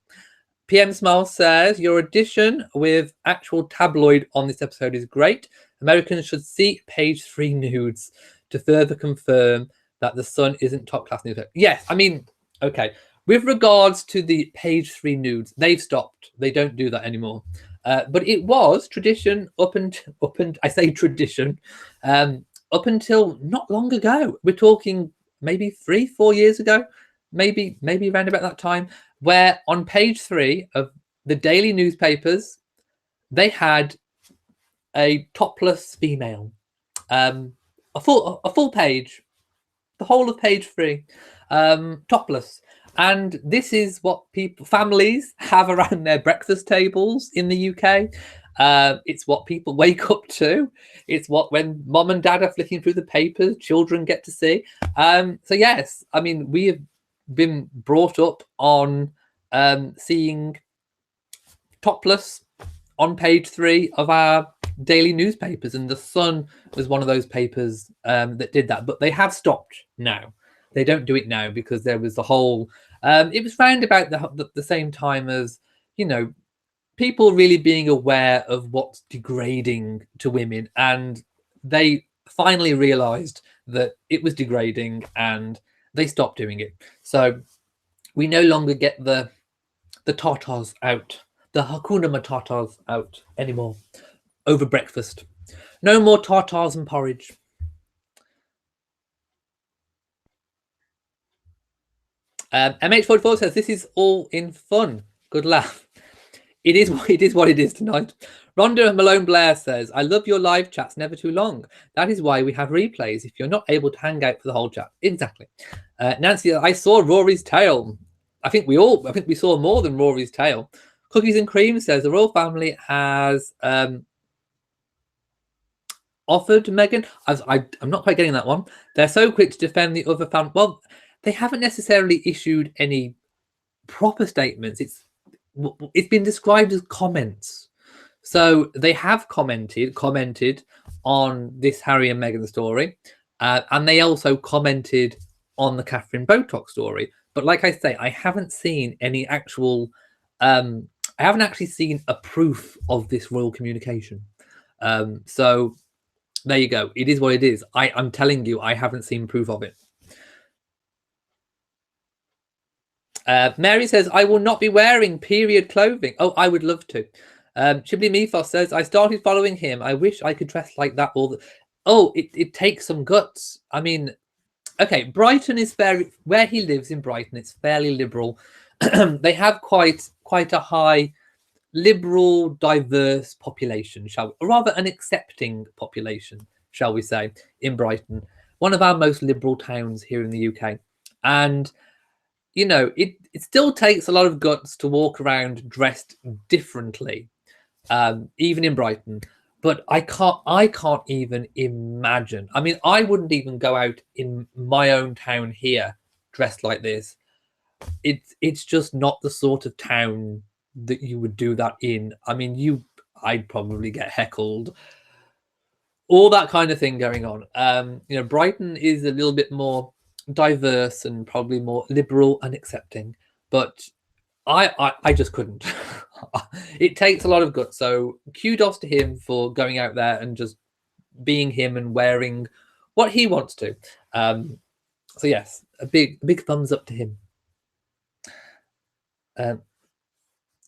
PM Smile says, your addition with actual tabloid on this episode is great. Americans should see page 3 nudes to further confirm that the Sun isn't top class news. Yes, I mean, okay. With regards to the page 3 nudes, they've stopped. They don't do that anymore. But it was tradition up until not long ago. We're talking maybe 3-4 years ago, maybe around about that time, where on page 3 of the daily newspapers, they had a topless female, a full page, the whole of page 3, topless. And this is what families have around their breakfast tables in the UK. It's what people wake up to. It's what, when mom and dad are flicking through the papers, children get to see. So yes, I mean, we have been brought up on seeing topless on page 3 of our daily newspapers, and the Sun was one of those papers that did that, but they have stopped now. They don't do it now because there was the whole it was round about the same time as, you know, people really being aware of what's degrading to women, and they finally realized that it was degrading and they stopped doing it. So we no longer get the tatas out, the Hakuna Matatas out anymore over breakfast. No more tartars and porridge. MH44 says, this is all in fun. Good laugh. It is what it is tonight. Rhonda Malone Blair says, I love your live chats, never too long. That is why we have replays if you're not able to hang out for the whole chat. Exactly. Nancy, I saw Rory's tail. I think we saw more than Rory's tail. Cookies and Cream says, the royal family has offered Meghan. I'm not quite getting that one. They're so quick to defend the other family. Well, they haven't necessarily issued any proper statements. It's been described as comments. So they have commented on this Harry and Meghan story, and they also commented on the Catherine Botox story. But like I say, I haven't seen any actual. I haven't actually seen a proof of this royal communication. So there you go. It is what it is. I'm telling you, I haven't seen proof of it. Mary says, I will not be wearing period clothing. Oh, I would love to. Chibli Methos says, I started following him. I wish I could dress like that all the... Oh, it takes some guts. I mean, okay, Brighton is where he lives in Brighton, it's fairly liberal. They have quite a high liberal, diverse population, or rather an accepting population, shall we say, in Brighton. One of our most liberal towns here in the UK. And you know, it still takes a lot of guts to walk around dressed differently, even in Brighton. But I can't even imagine. I mean, I wouldn't even go out in my own town here dressed like this. It's just not the sort of town that you would do that in. I mean, I'd probably get heckled. All that kind of thing going on. You know, Brighton is a little bit more diverse and probably more liberal and accepting, but I just couldn't. It takes a lot of guts, so kudos to him for going out there and just being him and wearing what he wants to. So yes, a big thumbs up to him.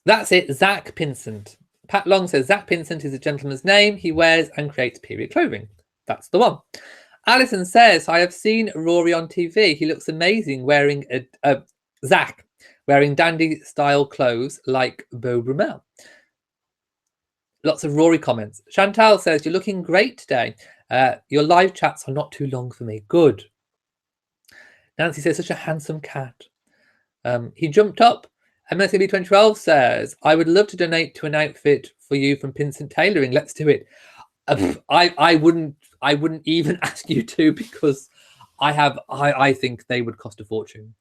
That's it. Zach Pinsent. Pat Long says Zach Pinsent is a gentleman's name. He wears and creates period clothing. That's the one. Alison says, I have seen Rory on TV. He looks amazing wearing Zach wearing dandy style clothes like Beau Brummel. Lots of Rory comments. Chantal says, you're looking great today. Your live chats are not too long for me. Good. Nancy says, such a handsome cat. He jumped up. MSB 2012 says, I would love to donate to an outfit for you from Pinsent Tailoring. Let's do it. I wouldn't even ask you to, because I think they would cost a fortune.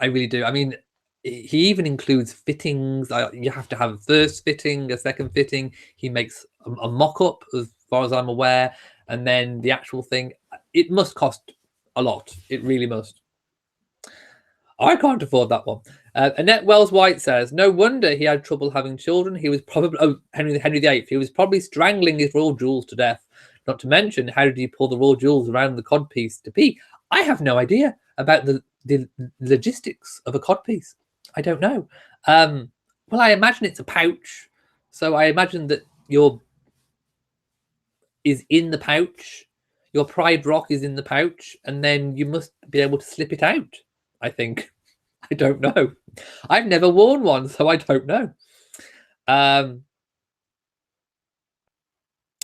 I really do. I mean, he even includes fittings. You have to have a first fitting, a second fitting. He makes a mock-up, as far as I'm aware, and then the actual thing. It must cost a lot. It really must. I can't afford that one. Annette Wells White says, no wonder he had trouble having children. He was probably Henry VIII. He was probably strangling his royal jewels to death. Not to mention, how did he pull the royal jewels around the codpiece to pee? I have no idea about the logistics of a codpiece. I don't know. Well, I imagine it's a pouch, so I imagine that your is in the pouch. Your Pride Rock is in the pouch, and then you must be able to slip it out, I think. I don't know. I've never worn one, so I don't know.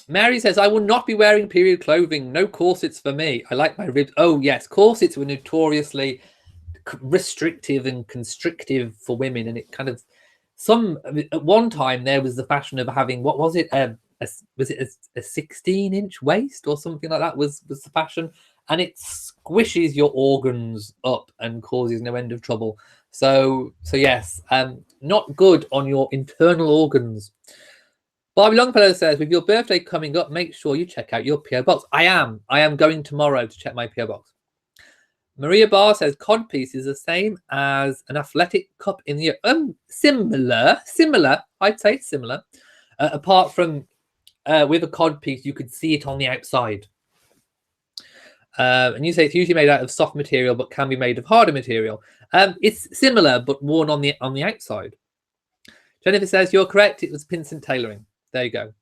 Mary says, I will not be wearing period clothing. No corsets for me. I like my ribs. Oh, yes. Corsets were notoriously restrictive and constrictive for women. And it kind of, at one time, there was the fashion of having, what was it? Was it a 16-inch waist or something like that was the fashion? And it squishes your organs up and causes no end of trouble. So yes, not good on your internal organs. Barbie Longfellow says, with your birthday coming up, make sure you check out your PO box. I am going tomorrow to check my PO box. Maria Barr says, codpiece is the same as an athletic cup in the similar. I'd say it's similar. Apart from with a codpiece, you could see it on the outside. And you say it's usually made out of soft material, but can be made of harder material. It's similar, but worn on the outside. Jennifer says, you're correct. It was Pinsent Tailoring. There you go.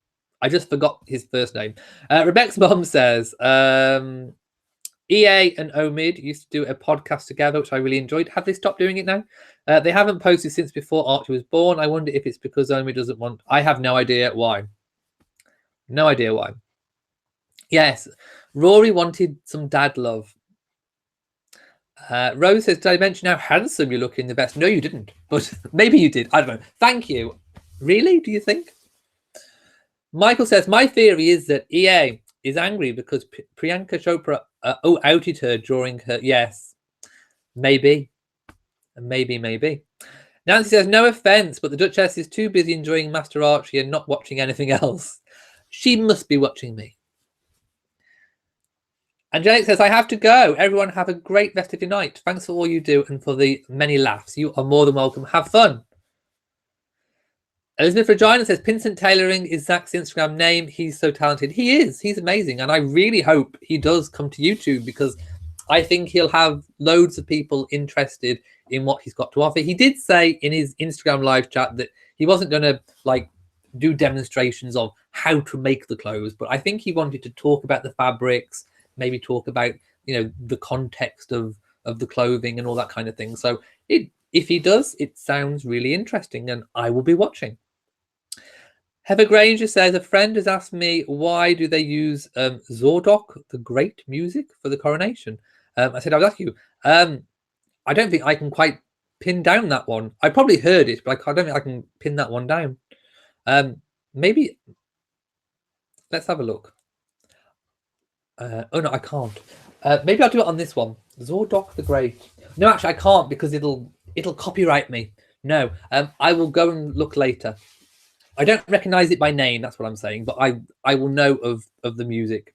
I just forgot his first name. Rebecca's mom says, EA and Omid used to do a podcast together, which I really enjoyed. Have they stopped doing it now? They haven't posted since before Archie was born. I wonder if it's because Omid doesn't want... I have no idea why. No idea why. Yes, Rory wanted some dad love. Rose says, did I mention how handsome you look in the vest? No, you didn't, but maybe you did. I don't know. Thank you. Really? Do you think? Michael says, my theory is that EA is angry because Priyanka Chopra outed her during her... Yes, maybe. Maybe. Nancy says, no offence, but the Duchess is too busy enjoying Master Archie and not watching anything else. She must be watching me. Angelic says, I have to go. Everyone have a great rest of your night. Thanks for all you do and for the many laughs. You are more than welcome. Have fun. Elizabeth Regina says, Pinsent Tailoring is Zach's Instagram name. He's so talented. He is. He's amazing. And I really hope he does come to YouTube because I think he'll have loads of people interested in what he's got to offer. He did say in his Instagram live chat that he wasn't going to like do demonstrations of how to make the clothes, but I think he wanted to talk about the fabrics, maybe talk about, you know, the context of the clothing and all that kind of thing. So if he does, it sounds really interesting and I will be watching. Heather Granger says, a friend has asked me, why do they use Zordok, the Great music for the coronation? I said, I would ask you. I don't think I can quite pin down that one. I probably heard it, but I don't think I can pin that one down. Maybe, let's have a look. Oh no, I can't. Maybe I'll do it on this one. Zordok the Great. No, actually I can't because it'll copyright me. No, I will go and look later. I don't recognize it by name, that's what I'm saying, but I will know of the music.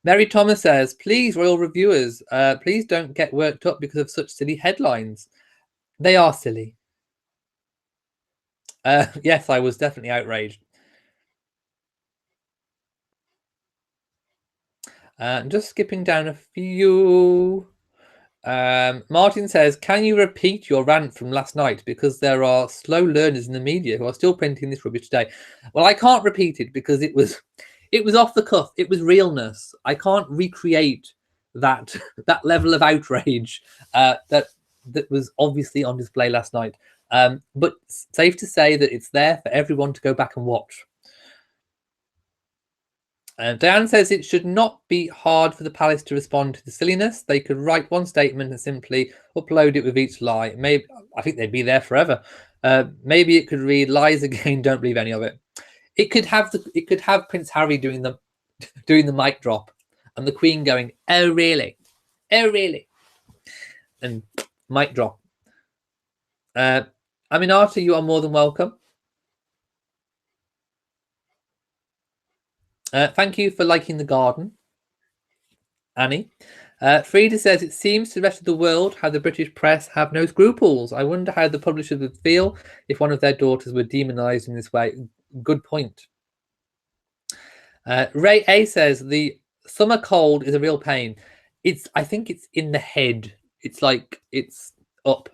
Mary Thomas says, please, royal reviewers, please don't get worked up because of such silly headlines. They are silly. Yes, I was definitely outraged. Just skipping down a few. Martin says, can you repeat your rant from last night because there are slow learners in the media who are still printing this rubbish today? Well, I can't repeat it because it was off the cuff. It was realness. I can't recreate that level of outrage that was obviously on display last night. But safe to say that it's there for everyone to go back and watch. Diane says it should not be hard for the palace to respond to the silliness. They could write one statement and simply upload it with each lie. Maybe I think they'd be there forever. Maybe it could read lies again. Don't believe any of it. It could have Prince Harry doing the mic drop, and the Queen going, "Oh really? Oh really?" and mic drop. Aminata, you are more than welcome. Thank you for liking the garden, Annie. Frida says, it seems to the rest of the world how the British press have no scruples. I wonder how the publishers would feel if one of their daughters were demonized in this way. Good point. Ray A says, the summer cold is a real pain. I think it's in the head. It's like it's up.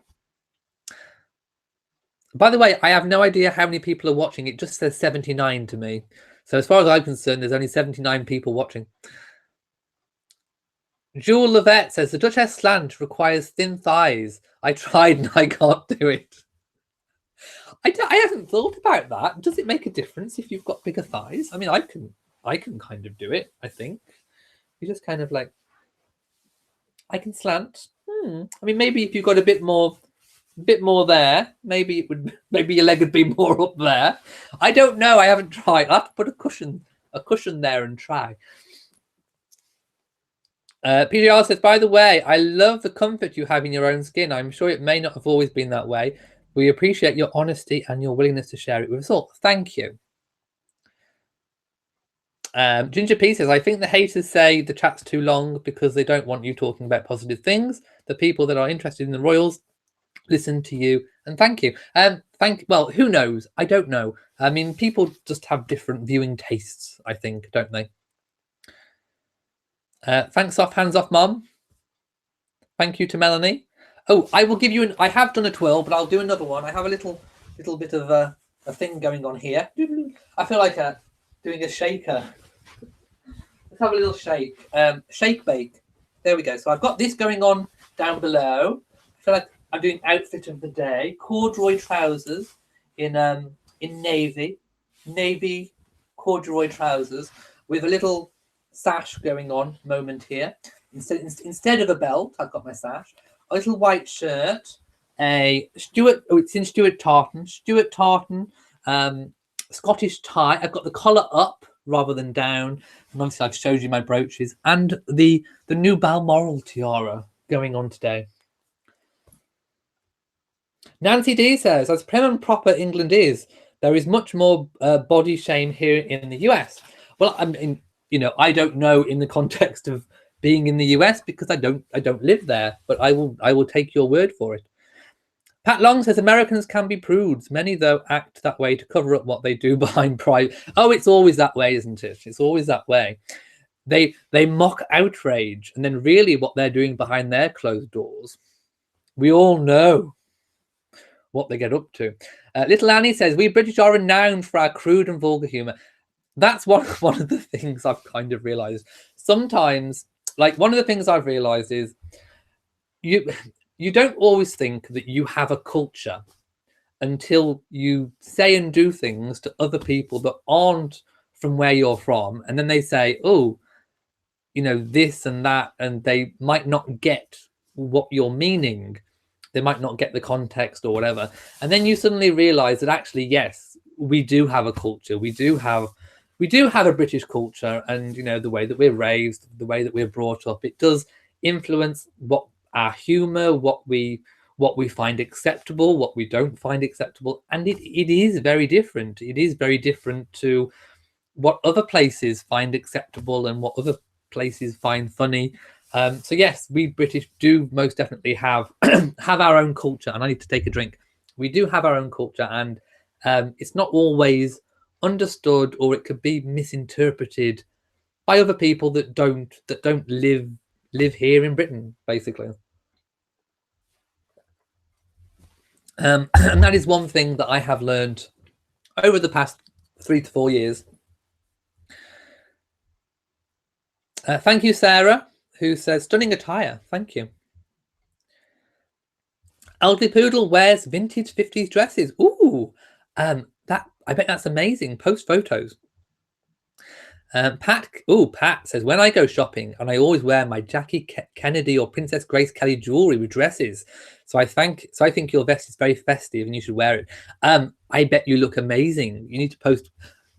By the way, I have no idea how many people are watching. It just says 79 to me. So as far as I'm concerned, there's only 79 people watching. Jewel Levette says, the Duchess slant requires thin thighs. I tried and I can't do it. I haven't thought about that. Does it make a difference if you've got bigger thighs? I mean, I can kind of do it, I think. You just kind of like, I can slant. I mean, maybe if you've got a bit more there, maybe your leg would be more up there. I don't know. I haven't tried. I'll have to put a cushion there and try. PJR says, by the way, I love the comfort you have in your own skin. I'm sure it may not have always been that way. We appreciate your honesty and your willingness to share it with us all. Thank you. Ginger P says, I think the haters say the chat's too long because they don't want you talking about positive things. The people that are interested in the royals listen to you and thank you. Well, who knows? I don't know. I mean, people just have different viewing tastes, I think, don't they? Thanks off, hands off, Mum. Thank you to Melanie. Oh, I will give you I have done a twirl, but I'll do another one. I have a little bit of a thing going on here. I feel like doing a shaker. Let's have a little shake. Shake bake. There we go. So I've got this going on down below. I feel like I'm doing outfit of the day. Corduroy trousers in navy corduroy trousers with a little sash going on moment here. Instead of a belt, I've got my sash. A little white shirt. It's in Stuart Tartan. Scottish tie. I've got the collar up rather than down, and obviously I've showed you my brooches and the new Balmoral tiara going on today. Nancy D says, as prim and proper England is, there is much more body shame here in the US. Well, I mean, you know, I don't know in the context of being in the US because I don't live there, but I will take your word for it. Pat Long says Americans can be prudes. Many, though, act that way to cover up what they do behind pride. Oh, it's always that way, isn't it? It's always that way. They mock outrage, and then really what they're doing behind their closed doors, we all know what they get up to. Little Annie says, we British are renowned for our crude and vulgar humour. That's one of the things I've kind of realised. Sometimes, like, one of the things I've realised is you don't always think that you have a culture until you say and do things to other people that aren't from where you're from. And then they say, oh, you know, this and that, and they might not get what you're meaning. They might not get the context or whatever. And then you suddenly realize that actually, yes, we do have a culture. We do have a British culture, and, you know, the way that we're raised, the way that we're brought up, it does influence what our humor, what we find acceptable, what we don't find acceptable. And it is very different. It is very different to what other places find acceptable and what other places find funny. So yes, we British do most definitely have have our own culture. And I need to take a drink. We do have our own culture, and it's not always understood, or it could be misinterpreted by other people that don't live here in Britain, basically. And that is one thing that I have learned over the past 3 to 4 years. Thank you, Sarah, who says, stunning attire. Thank you. Elderly Poodle wears vintage 50s dresses. Ooh, that, I bet that's amazing. Post photos. Pat says, when I go shopping, and I always wear my Jackie Kennedy or Princess Grace Kelly jewelry with dresses. So I think your vest is very festive and you should wear it. I bet you look amazing. You need to post.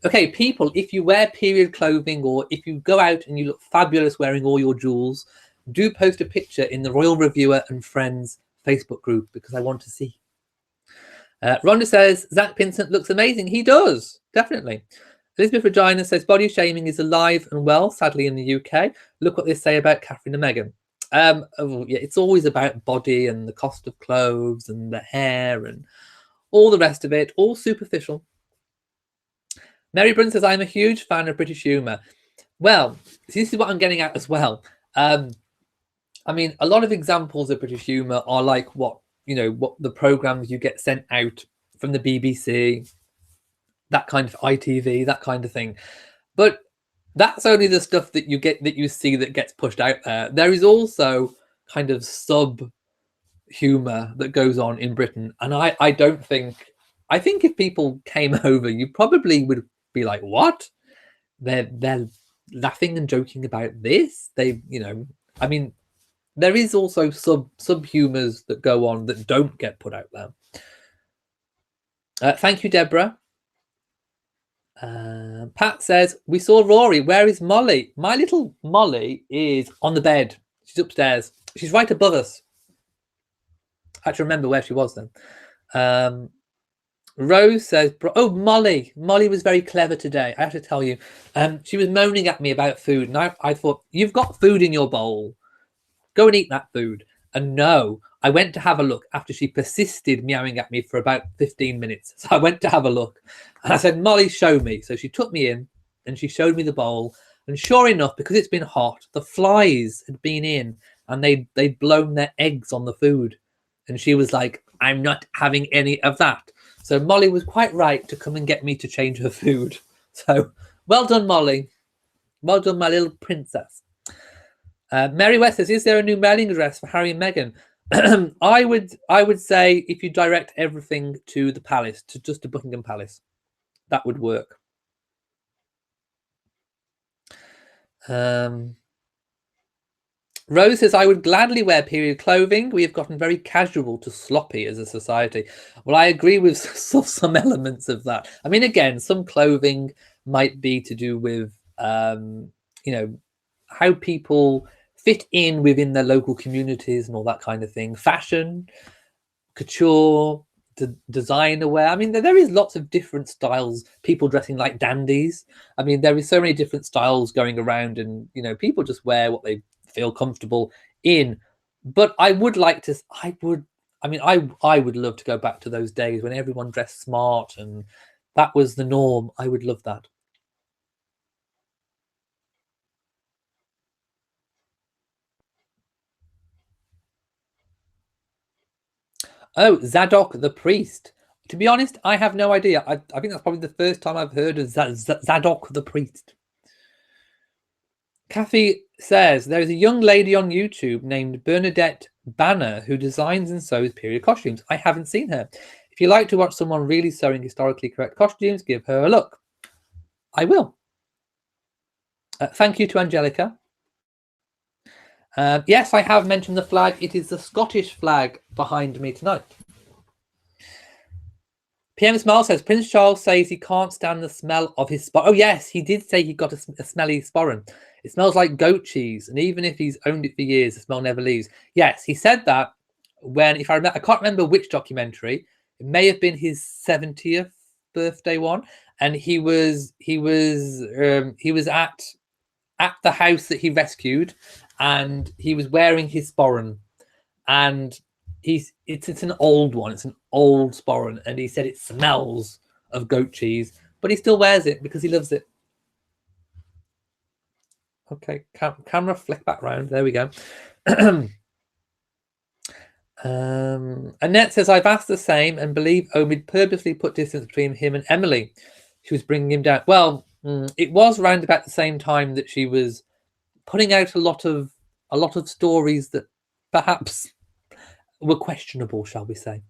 Okay, people, if you wear period clothing, or if you go out and you look fabulous wearing all your jewels, do post a picture in the Royal Reviewer and Friends Facebook group, because I want to see. Rhonda says, Zach Pinsent looks amazing. He does, definitely. Elizabeth Regina says, body shaming is alive and well, sadly, in the UK. Look what they say about Catherine and Meghan. Yeah, it's always about body and the cost of clothes and the hair and all the rest of it, all superficial. Mary Brun says, I'm a huge fan of British humour. Well, this is what I'm getting at as well. I mean, a lot of examples of British humour are like what the programmes you get sent out from the BBC, that kind of ITV, that kind of thing. But that's only the stuff that you see that gets pushed out there. There is also kind of sub humor that goes on in Britain, and I think if people came over, you probably would be like, what? They're laughing and joking about this. I mean, there is also sub humors that go on that don't get put out there. Thank you, Deborah. Pat says, we saw Rory. Where is Molly? My little Molly is on the bed. She's upstairs. She's right above us. I had to remember where she was then. Rose says, oh, Molly was very clever today. I have to tell you. She was moaning at me about food, and I thought, you've got food in your bowl. Go and eat that food. And no, I went to have a look after she persisted meowing at me for about 15 minutes. So I went to have a look, and I said, Molly, show me. So she took me in and she showed me the bowl. And sure enough, because it's been hot, the flies had been in and they'd blown their eggs on the food. And she was like, I'm not having any of that. So Molly was quite right to come and get me to change her food. So well done, Molly. Well done, my little princess. Mary West says, is there a new mailing address for Harry and Meghan? I would say if you direct everything to the palace, to Buckingham Palace, that would work. Rose says, I would gladly wear period clothing. We have gotten very casual to sloppy as a society. Well, I agree with some elements of that. I mean, again, some clothing might be to do with, you know, how people fit in within their local communities and all that kind of thing. Fashion, couture, designer wear. I mean, there is lots of different styles. People dressing like dandies. I mean, there is so many different styles going around, and you know, people just wear what they feel comfortable in. But I would like to. I mean, I would love to go back to those days when everyone dressed smart and that was the norm. I would love that. Oh, Zadok the priest. To be honest, I have no idea. I think that's probably the first time I've heard of Zadok the priest. Kathy says there is a young lady on YouTube named Bernadette Banner who designs and sews period costumes. I haven't seen her. If you like to watch someone really sewing historically correct costumes, give her a look. I will. Thank you to Angelica. Yes, I have mentioned the flag. It is the Scottish flag behind me tonight. PM Smile says Prince Charles says he can't stand the smell of his sporran. Oh yes, he did say he got a smelly sporran. It smells like goat cheese, and even if he's owned it for years, the smell never leaves. Yes, he said that when, if I remember, I can't remember which documentary. It may have been his 70th birthday one, and he was at the house that he rescued, and he was wearing his sporran, and it's an old one. It's an old sporran, and he said it smells of goat cheese, but he still wears it because he loves it. Okay, camera flick back round. There we go. Annette says, I've asked the same and believe Omid purposely put distance between him and Emily. She was bringing him down. Well, it was around about the same time that she was putting out a lot of stories that perhaps were questionable, shall we say.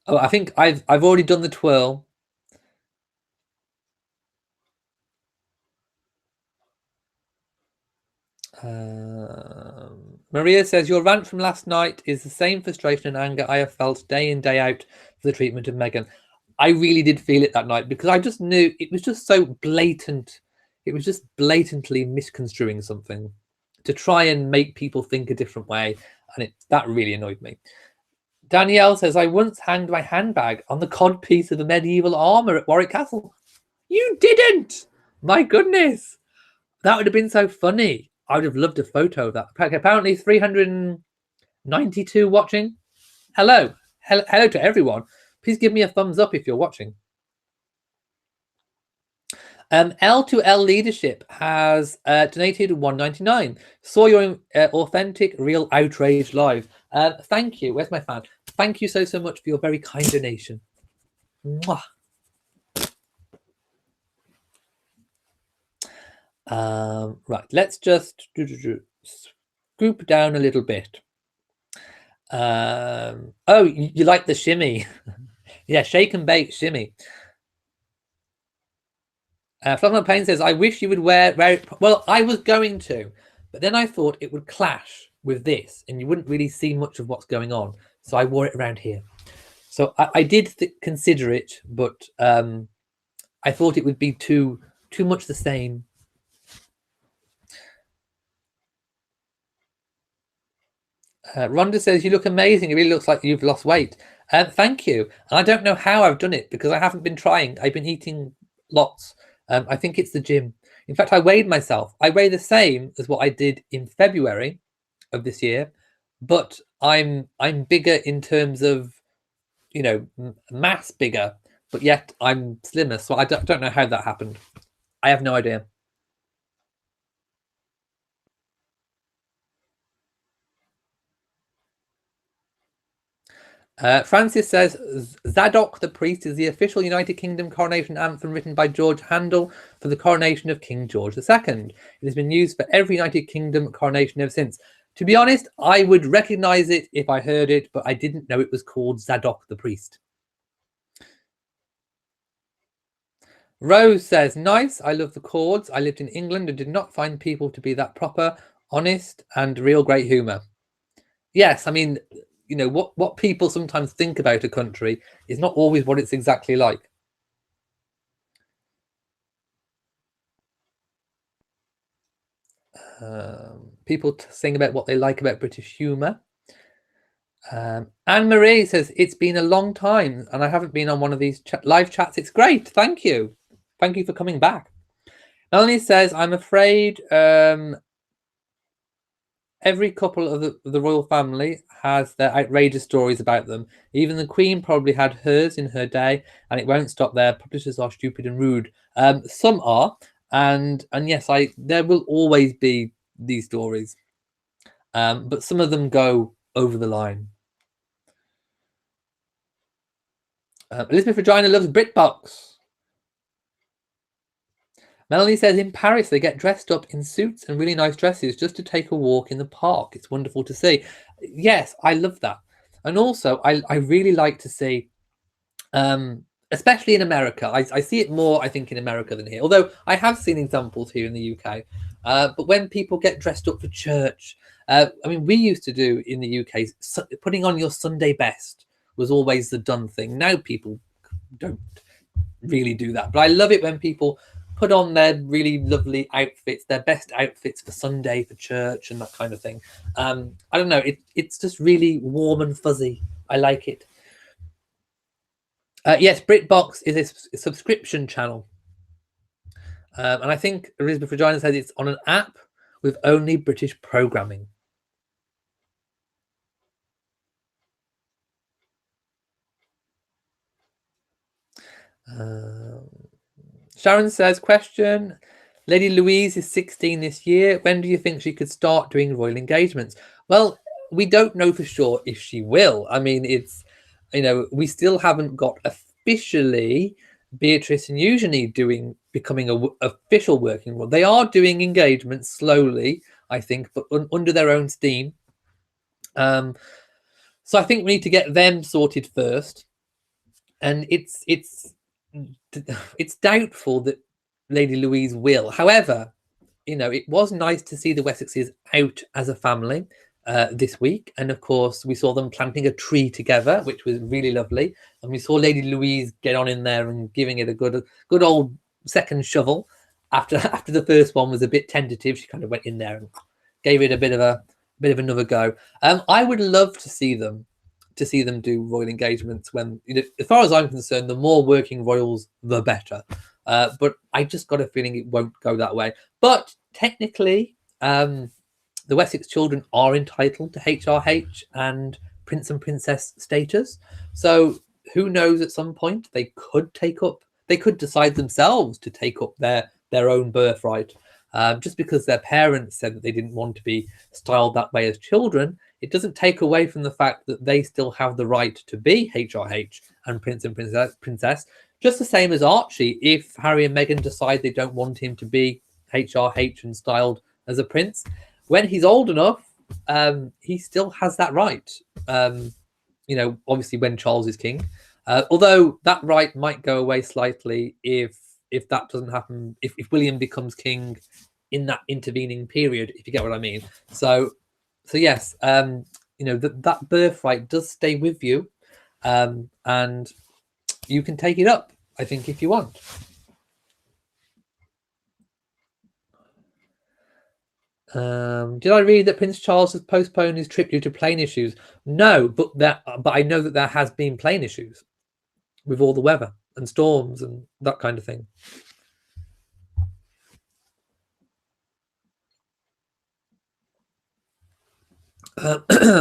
Oh, I think I've already done the twirl. Maria says, your rant from last night is the same frustration and anger I have felt day in, day out for the treatment of Meghan. I really did feel it that night because I just knew it was just so blatant. It was just blatantly misconstruing something to try and make people think a different way. And that really annoyed me. Danielle says, I once hanged my handbag on the codpiece of the medieval armour at Warwick Castle. You didn't! My goodness. That would have been so funny. I would have loved a photo of that. Apparently 392 watching. Hello to everyone. Please give me a thumbs up if you're watching. L2L Leadership has donated $1.99. Saw your authentic, real outrage live. Thank you. Where's my fan? Thank you so much for your very kind donation. Mwah. Right, let's just scoop down a little bit. Oh, you like the shimmy? Yeah, shake and bake shimmy. Fluffman Payne says, I wish you would wear it. Well, I was going to, but then I thought it would clash with this and you wouldn't really see much of what's going on. So I wore it around here. So I did consider it, but I thought it would be too much the same. Rhonda says, you look amazing. It really looks like you've lost weight. Thank you. And I don't know how I've done it because I haven't been trying. I've been eating lots. I think it's the gym. In fact, I weighed myself. I weigh the same as what I did in February of this year, but I'm bigger in terms of, you know, mass bigger, but yet I'm slimmer. So I don't know how that happened. I have no idea. Francis says, Zadok the Priest is the official United Kingdom coronation anthem written by George Handel for the coronation of King George II. It has been used for every United Kingdom coronation ever since. To be honest, I would recognise it if I heard it, but I didn't know it was called Zadok the Priest. Rose says, nice. I love the chords. I lived in England and did not find people to be that proper, honest, and real great humour. Yes, I mean, you know, what people sometimes think about a country is not always what it's exactly like. People sing about what they like about British humour. Anne Marie says, it's been a long time and I haven't been on one of these live chats. It's great. Thank you. Thank you for coming back. Melanie says, I'm afraid every couple of the royal family has their outrageous stories about them. Even the Queen probably had hers in her day, and it won't stop there. Publishers are stupid and rude. Some are, and yes, there will always be these stories, but some of them go over the line. Elizabeth Regina loves BritBox. Melanie says in Paris they get dressed up in suits and really nice dresses just to take a walk in the park. It's wonderful to see. Yes, I love that. And also, I really like to see, especially in America, I see it more, I think, in America than here. Although I have seen examples here in the UK. But when people get dressed up for church, I mean, we used to do in the UK, putting on your Sunday best was always the done thing. Now people don't really do that. But I love it when people put on their really lovely outfits, their best outfits for Sunday, for church, and that kind of thing. I don't know. It's just really warm and fuzzy. I like it. Yes, BritBox is a subscription channel. And I think Elizabeth Regina says it's on an app with only British programming. Sharon says, question, Lady Louise is 16 this year. When do you think she could start doing royal engagements? Well, we don't know for sure if she will. I mean, it's, you know, we still haven't got officially Beatrice and Eugenie becoming a official working royal. They are doing engagements slowly, I think, but under their own steam. So I think we need to get them sorted first. And it's doubtful that Lady Louise will. However, you know, it was nice to see the Wessexes out as a family this week. And of course, we saw them planting a tree together, which was really lovely. And we saw Lady Louise get on in there and giving it a good old second shovel. After the first one was a bit tentative, she kind of went in there and gave it a bit of another go. I would love to see them do royal engagements when, you know, as far as I'm concerned, the more working royals, the better. But I just got a feeling it won't go that way. But technically, the Wessex children are entitled to HRH and Prince and Princess status. So who knows, at some point they could decide themselves to take up their own birthright. Just because their parents said that they didn't want to be styled that way as children, it doesn't take away from the fact that they still have the right to be HRH and Prince and Princess, just the same as Archie. If Harry and Meghan decide they don't want him to be HRH and styled as a prince, when he's old enough, he still has that right. You know, obviously when Charles is king, although that right might go away slightly if that doesn't happen, if William becomes king in that intervening period, if you get what I mean. So yes, you know, that birthright does stay with you, and you can take it up, I think, if you want. Did I read that Prince Charles has postponed his trip due to plane issues? No, but I know that there has been plane issues with all the weather and storms and that kind of thing.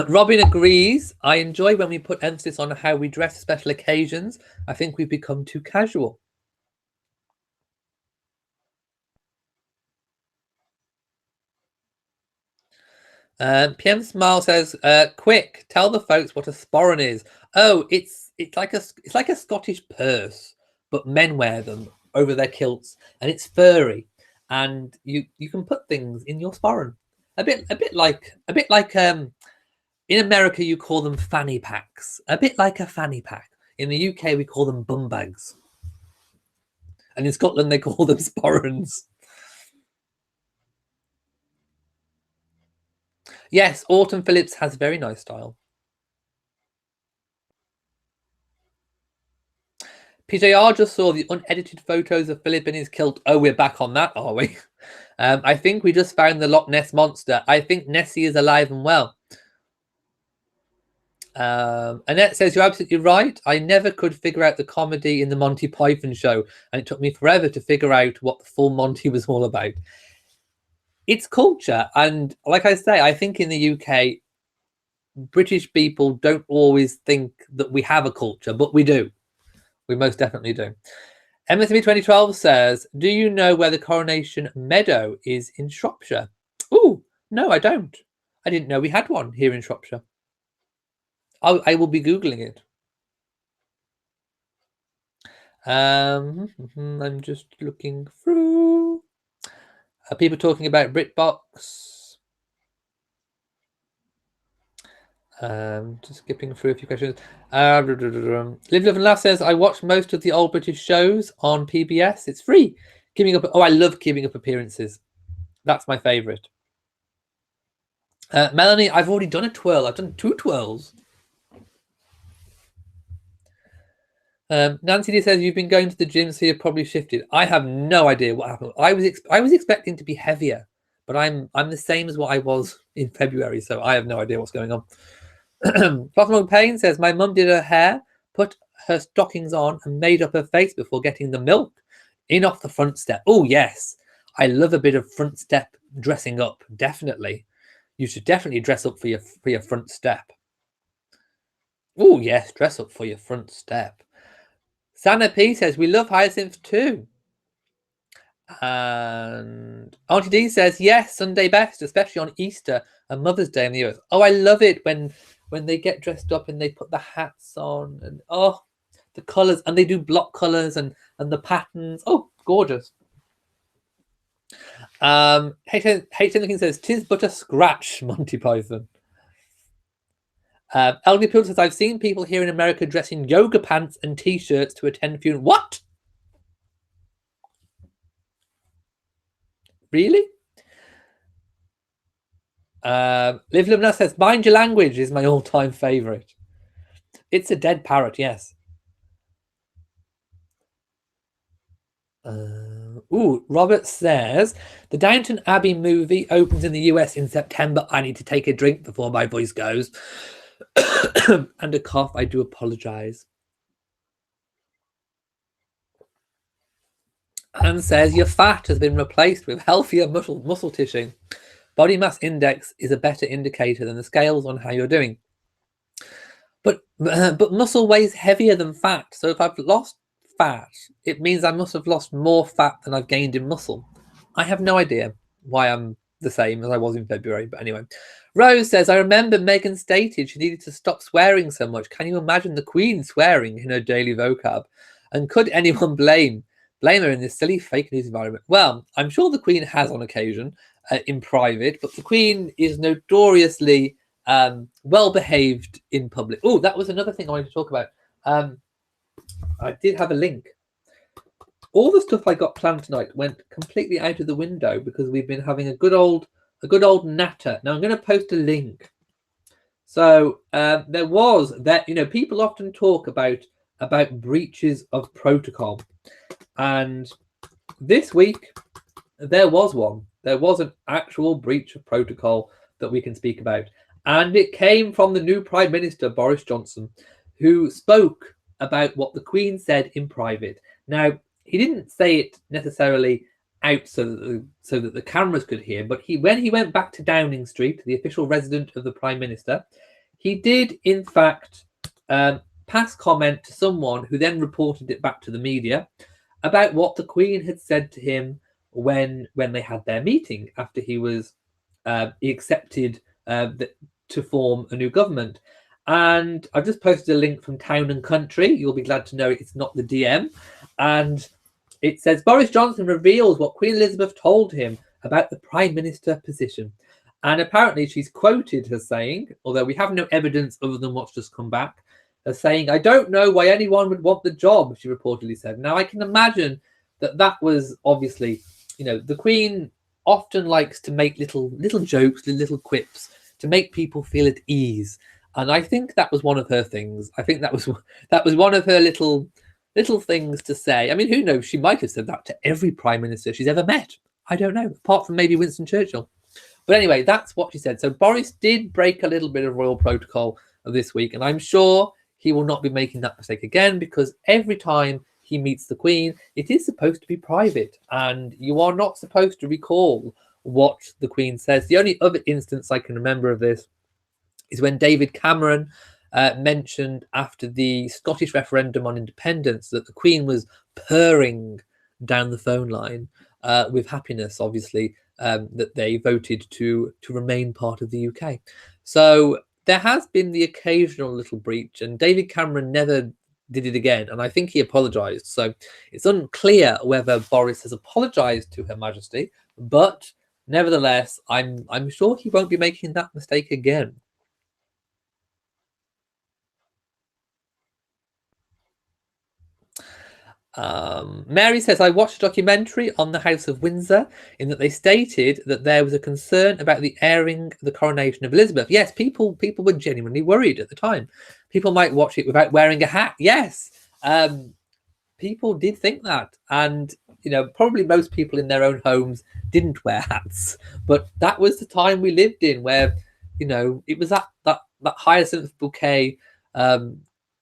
Robin agrees. I enjoy when we put emphasis on how we dress for special occasions. I think we've become too casual. PM Smile says, "Quick, tell the folks what a sporran is." Oh, it's like a Scottish purse, but men wear them over their kilts, and it's furry, and you can put things in your sporran. A bit like in America you call them fanny packs. A bit like a fanny pack. In the UK we call them bum bags. And in Scotland, they call them sporrans. Yes, Autumn Phillips has very nice style. PJR just saw the unedited photos of Philip in his kilt. Oh, we're back on that, are we? I think we just found the Loch Ness Monster. I think Nessie is alive and well. Annette says, you're absolutely right. I never could figure out the comedy in the Monty Python show, and it took me forever to figure out what the full Monty was all about. It's culture, and like I say, I think in the UK, British people don't always think that we have a culture, but we do. We most definitely do. MSB 2012 says, do you know where the Coronation Meadow is in Shropshire? Oh, no, I don't. I didn't know we had one here in Shropshire. I will be Googling it. I'm just looking through. People talking about BritBox. Just skipping through a few questions. Live, Love and Laugh says, I watch most of the old British shows on PBS. It's free. Keeping Up. Oh, I love Keeping Up Appearances. That's my favourite. Melanie, I've already done a twirl. I've done 2 twirls. Nancy D says, you've been going to the gym, so you've probably shifted. I have no idea what happened. I was expecting to be heavier, but I'm the same as what I was in February, so I have no idea what's going on. Cosmo Payne says, my mum did her hair, put her stockings on, and made up her face before getting the milk in off the front step. Oh, yes. I love a bit of front step dressing up, definitely. You should definitely dress up for your front step. Oh, yes, dress up for your front step. Sana P says, we love Hyacinth too. And Auntie D says, yes, Sunday best, especially on Easter and Mother's Day in the US. Oh, I love it when they get dressed up and they put the hats on and oh, the colours, and they do block colours and the patterns. Oh, gorgeous. H.N. Looking says, tis but a scratch, Monty Python. Elgin Pill says, I've seen people here in America dress in yoga pants and t-shirts to attend funeral. What? Really? Liv Lumna says, Mind Your Language is my all-time favourite. It's a dead parrot, yes. Robert says, the Downton Abbey movie opens in the US in September. I need to take a drink before my voice goes. And a cough, I do apologise. And says, your fat has been replaced with healthier muscle tissue. Body mass index is a better indicator than the scales on how you're doing. But muscle weighs heavier than fat. So if I've lost fat, it means I must have lost more fat than I've gained in muscle. I have no idea why I'm the same as I was in February. But anyway, Rose says, I remember Meghan stated she needed to stop swearing so much. Can you imagine the Queen swearing in her daily vocab? And could anyone blame her in this silly fake news environment? Well, I'm sure the Queen has on occasion in private, but the Queen is notoriously well behaved in public. Oh, that was another thing I wanted to talk about. I did have a link. All the stuff I got planned tonight went completely out of the window because we've been having a good old natter. Now I'm going to post a link. So there was that, people often talk about breaches of protocol, and this week there was one. There was an actual breach of protocol that we can speak about, and it came from the new Prime Minister Boris Johnson, who spoke about what the Queen said in private. Now, he didn't say it necessarily out so that the cameras could hear, but when he went back to Downing Street, the official residence of the Prime Minister, he did in fact pass comment to someone who then reported it back to the media about what the Queen had said to him when they had their meeting after he accepted to form a new government. And I've just posted a link from Town and Country. You'll be glad to know it's not the DM. And it says, Boris Johnson reveals what Queen Elizabeth told him about the Prime Minister position. And apparently she's quoted as saying, although we have no evidence other than what's just come back, as saying, I don't know why anyone would want the job, she reportedly said. Now, I can imagine that was obviously, the Queen often likes to make little jokes, little quips to make people feel at ease. And I think that was one of her things. I think that was one of her little things to say. I mean, who knows? She might have said that to every prime minister she's ever met. I don't know, apart from maybe Winston Churchill. But anyway, that's what she said. So Boris did break a little bit of royal protocol this week, and I'm sure he will not be making that mistake again, because every time he meets the Queen, it is supposed to be private, and you are not supposed to recall what the Queen says. The only other instance I can remember of this is when David Cameron mentioned after the Scottish referendum on independence that the Queen was purring down the phone line with happiness, obviously, that they voted to remain part of the UK. So there has been the occasional little breach, and David Cameron never did it again, and I think he apologised. So it's unclear whether Boris has apologised to Her Majesty, but nevertheless, I'm sure he won't be making that mistake again. Mary says, I watched a documentary on the House of Windsor in that they stated that there was a concern about the airing the coronation of Elizabeth. Yes, people were genuinely worried at the time. People might watch it without wearing a hat. Yes, people did think that. And, probably most people in their own homes didn't wear hats. But that was the time we lived in where, it was that hyacinth bouquet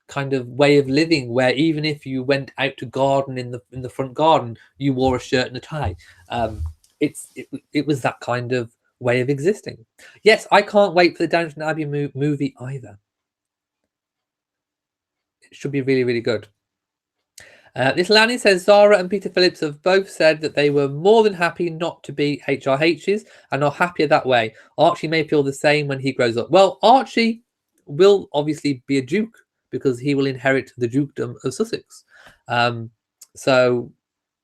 kind of way of living, where even if you went out to garden in the front garden, you wore a shirt and a tie. It was that kind of way of existing. Yes, I can't wait for the Downton Abbey movie either. It should be really, really good. Little Annie says Zara and Peter Phillips have both said that they were more than happy not to be HRHs and are happier that way. Archie may feel the same when he grows up. Well, Archie will obviously be a duke, because he will inherit the dukedom of Sussex. So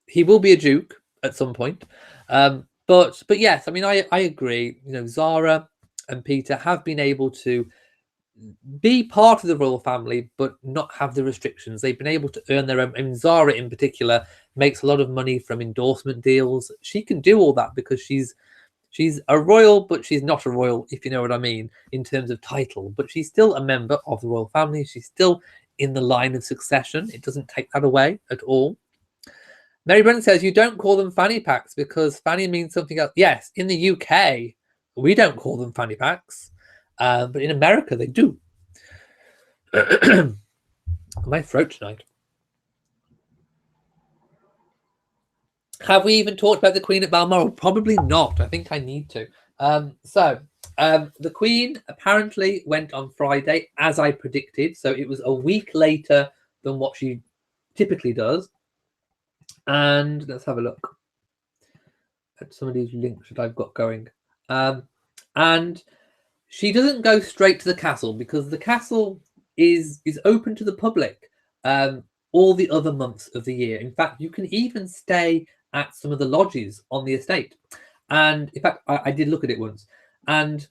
he will be a duke at some point. But yes, I mean, I agree. Zara and Peter have been able to be part of the royal family, but not have the restrictions. They've been able to earn their own. I mean, Zara in particular makes a lot of money from endorsement deals. She can do all that because she's a royal, but she's not a royal, if you know what I mean, in terms of title. But she's still a member of the royal family. She's still in the line of succession. It doesn't take that away at all. Mary Brennan says, you don't call them fanny packs because fanny means something else. Yes, in the UK, we don't call them fanny packs. But in America, they do. My throat tonight. Have we even talked about the Queen at Balmoral? Probably not. I think I need to. The Queen apparently went on Friday, as I predicted. So it was a week later than what she typically does. And let's have a look at some of these links that I've got going. And she doesn't go straight to the castle, because the castle is open to the public all the other months of the year. In fact, you can even stay at some of the lodges on the estate. And in fact, I did look at it once. And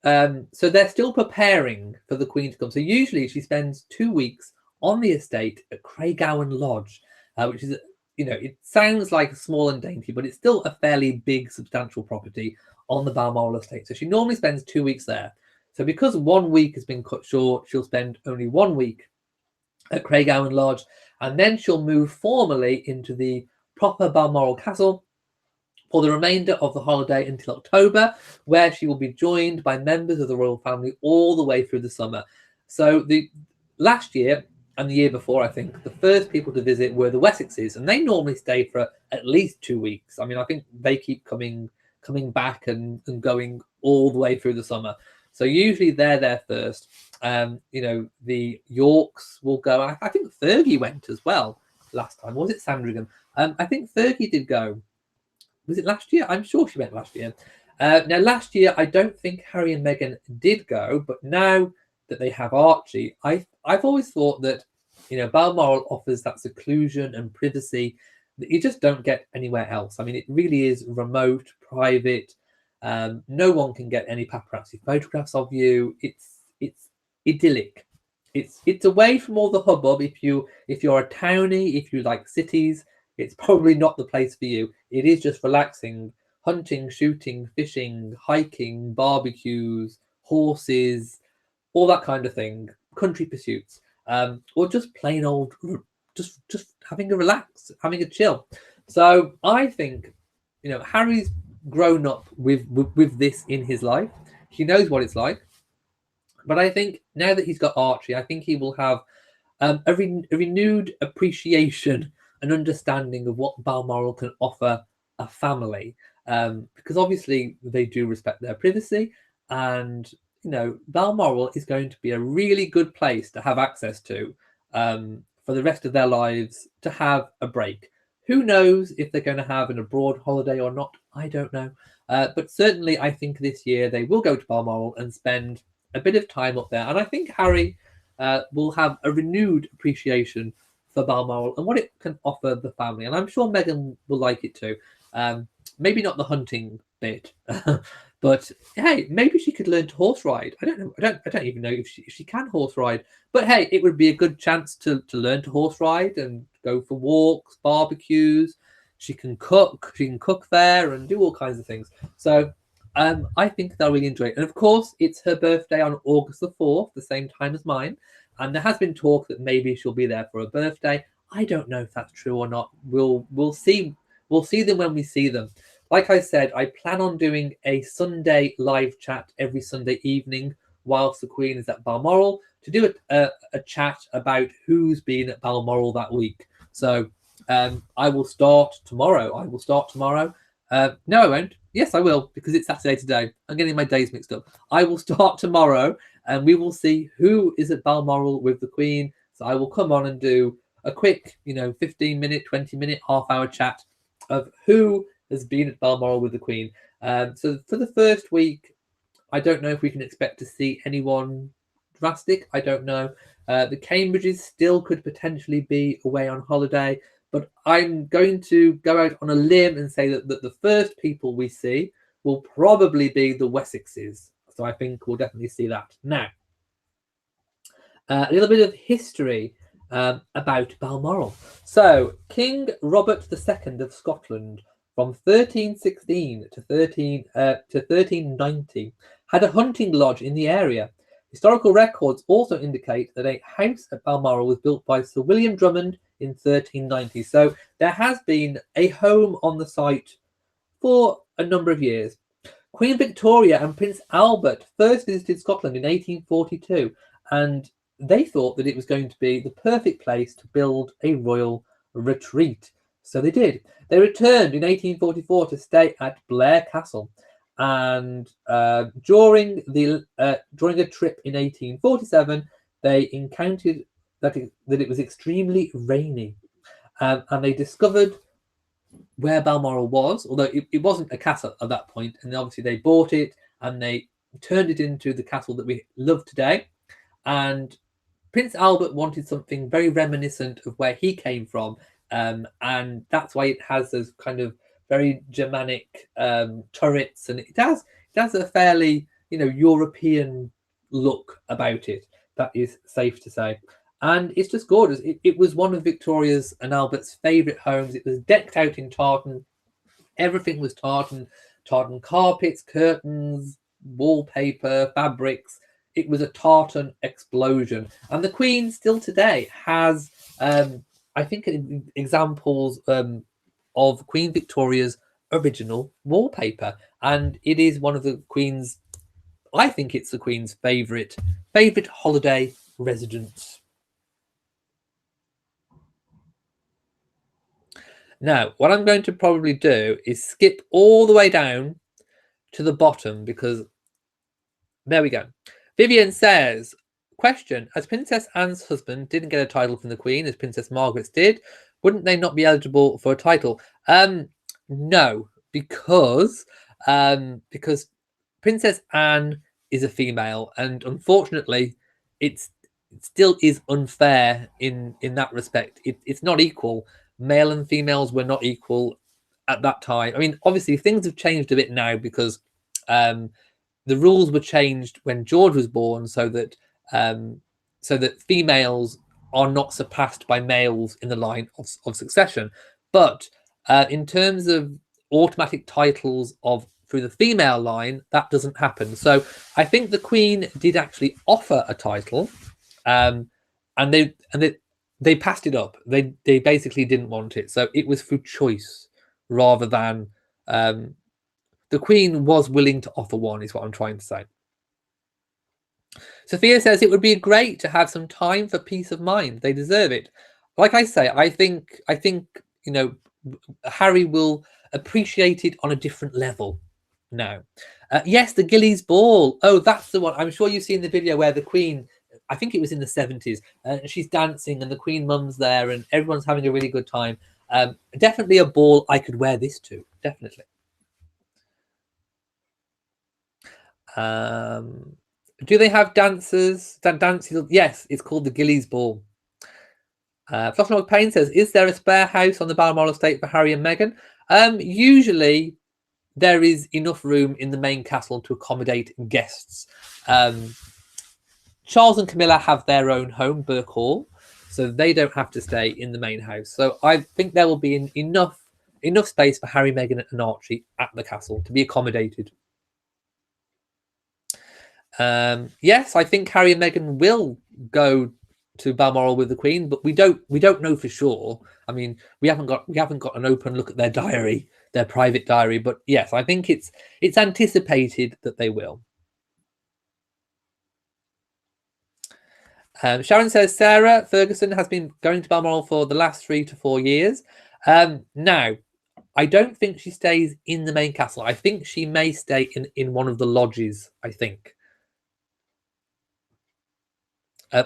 so they're still preparing for the Queen to come. So usually she spends 2 weeks on the estate at Craiggowan Lodge, which is, it sounds like small and dainty, but it's still a fairly big, substantial property on the Balmoral estate. So she normally spends 2 weeks there. So because 1 week has been cut short, she'll spend only 1 week at Craiggowan Lodge, and then she'll move formally into the proper Balmoral Castle for the remainder of the holiday until October, where she will be joined by members of the royal family all the way through the summer. So the last year and the year before, I think, the first people to visit were the Wessexes, and they normally stay for at least 2 weeks. I mean, I think they keep coming back and going all the way through the summer. So usually they're there first. The Yorks will go. I think Fergie went as well last time. Was it Sandringham? I think Fergie did go. Was it last year? I'm sure she went last year. Now, last year, I don't think Harry and Meghan did go, but now that they have Archie, I've always thought that, Balmoral offers that seclusion and privacy that you just don't get anywhere else. I mean, it really is remote, private. No one can get any paparazzi photographs of you. It's idyllic. It's away from all the hubbub. If you're a townie, if you like cities, it's probably not the place for you. It is just relaxing, hunting, shooting, fishing, hiking, barbecues, horses, all that kind of thing, country pursuits, or just plain old, just having a relax, having a chill. So I think, Harry's grown up with this in his life. He knows what it's like. But I think now that he's got Archie, I think he will have a renewed appreciation and understanding of what Balmoral can offer a family, because obviously they do respect their privacy, and Balmoral is going to be a really good place to have access to for the rest of their lives, to have a break. Who knows if they're going to have an abroad holiday or not? I don't know. But certainly I think this year they will go to Balmoral and spend a bit of time up there. And I think Harry will have a renewed appreciation for Balmoral and what it can offer the family. And I'm sure Meghan will like it too. Maybe not the hunting bit, but hey, maybe she could learn to horse ride. I don't know. I don't even know if she can horse ride. But hey, it would be a good chance to learn to horse ride and go for walks, barbecues. She can cook. She can cook there and do all kinds of things. So I think they'll really enjoy it. And of course, it's her birthday on August the 4th, the same time as mine. And there has been talk that maybe she'll be there for her birthday. I don't know if that's true or not. We'll see. We'll see them when we see them. Like I said, I plan on doing a Sunday live chat every Sunday evening whilst the Queen is at Balmoral to do a chat about who's been at Balmoral that week. So I will start tomorrow. No, I won't. Yes, I will, because it's Saturday today. I'm getting my days mixed up. I will start tomorrow, and we will see who is at Balmoral with the Queen. So I will come on and do a quick, 15-minute, 20-minute, half-hour chat of who has been at Balmoral with the Queen. So for the first week, I don't know if we can expect to see anyone drastic. I don't know. The Cambridges still could potentially be away on holiday. But I'm going to go out on a limb and say that the first people we see will probably be the Wessexes. So I think we'll definitely see that. Now, a little bit of history about Balmoral. So King Robert II of Scotland, from 1316 to 1390, had a hunting lodge in the area. Historical records also indicate that a house at Balmoral was built by Sir William Drummond in 1390. So there has been a home on the site for a number of years. Queen Victoria and Prince Albert first visited Scotland in 1842, and they thought that it was going to be the perfect place to build a royal retreat. So they did. They returned in 1844 to stay at Blair Castle. And during a trip in 1847, they encountered that it was extremely rainy, and they discovered where Balmoral was, although it wasn't a castle at that point. And obviously they bought it and they turned it into the castle that we love today. And Prince Albert wanted something very reminiscent of where he came from, and that's why it has those kind of very Germanic turrets, and it has a fairly European look about it. That is safe to say, and it's just gorgeous. It was one of Victoria's and Albert's favourite homes. It was decked out in tartan. Everything was tartan carpets, curtains, wallpaper, fabrics. It was a tartan explosion, and the Queen still today has, I think, examples of Queen Victoria's original wallpaper, and it is one of the Queen's. I think it's the Queen's favourite holiday residence. Now, what I'm going to probably do is skip all the way down to the bottom, because there we go. Vivian says, question, as Princess Anne's husband didn't get a title from the Queen as Princess Margaret's did, wouldn't they not be eligible for a title? No, because Princess Anne is a female, and unfortunately it still is unfair in that respect. It's not equal. Male and females were not equal at that time. I mean, obviously things have changed a bit now, because the rules were changed when George was born, so that females are not surpassed by males in the line of succession. But in terms of automatic titles of through the female line, that doesn't happen. So I think the Queen did actually offer a title, and they passed it up. They basically didn't want it, so it was through choice rather than the Queen was willing to offer one. Is what I'm trying to say. Sophia says it would be great to have some time for peace of mind. They deserve it. Like I say, I think Harry will appreciate it on a different level now. Yes, the Gillies Ball. Oh, that's the one. I'm sure you've seen the video where the Queen, I think it was in the 70s, she's dancing and the Queen Mum's there and everyone's having a really good time. Definitely a ball I could wear this to. Definitely. Do they have dances? Dances? Yes, it's called the Gillies Ball. Flossenog Payne says, is there a spare house on the Balmoral estate for Harry and Meghan? Usually there is enough room in the main castle to accommodate guests. Charles and Camilla have their own home, Burke Hall, so they don't have to stay in the main house. So I think there will be enough space for Harry, Meghan and Archie at the castle to be accommodated. Yes, I think Harry and Meghan will go to Balmoral with the Queen, but we don't know for sure. I mean, we haven't got an open look at their diary, their private diary, but yes, I think it's anticipated that they will. Sharon says Sarah Ferguson has been going to Balmoral for the last 3 to 4 years. Now, I don't think she stays in the main castle. I think she may stay in one of the lodges, I think.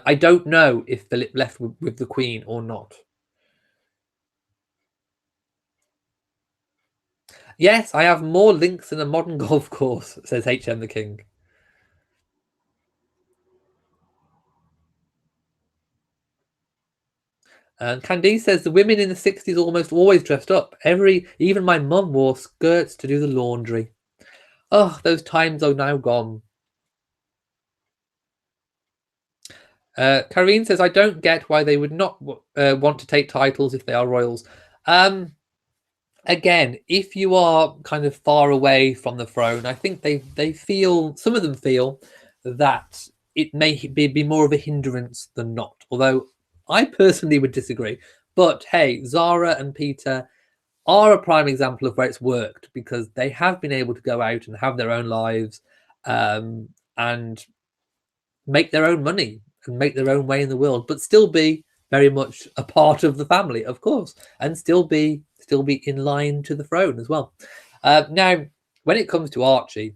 I don't know if Philip left with the Queen or not. Yes, I have more links than a modern golf course, says HM the King. And Candice says the women in the 60s almost always dressed up. Even my mum wore skirts to do the laundry. Oh, those times are now gone. Karine says, I don't get why they would not want to take titles if they are royals. Again, if you are kind of far away from the throne, I think some of them feel that it may be more of a hindrance than not. Although I personally would disagree. But hey, Zara and Peter are a prime example of where it's worked because they have been able to go out and have their own lives and make their own money and make their own way in the world, but still be very much a part of the family, of course, and still be in line to the throne as well. Now, when it comes to Archie,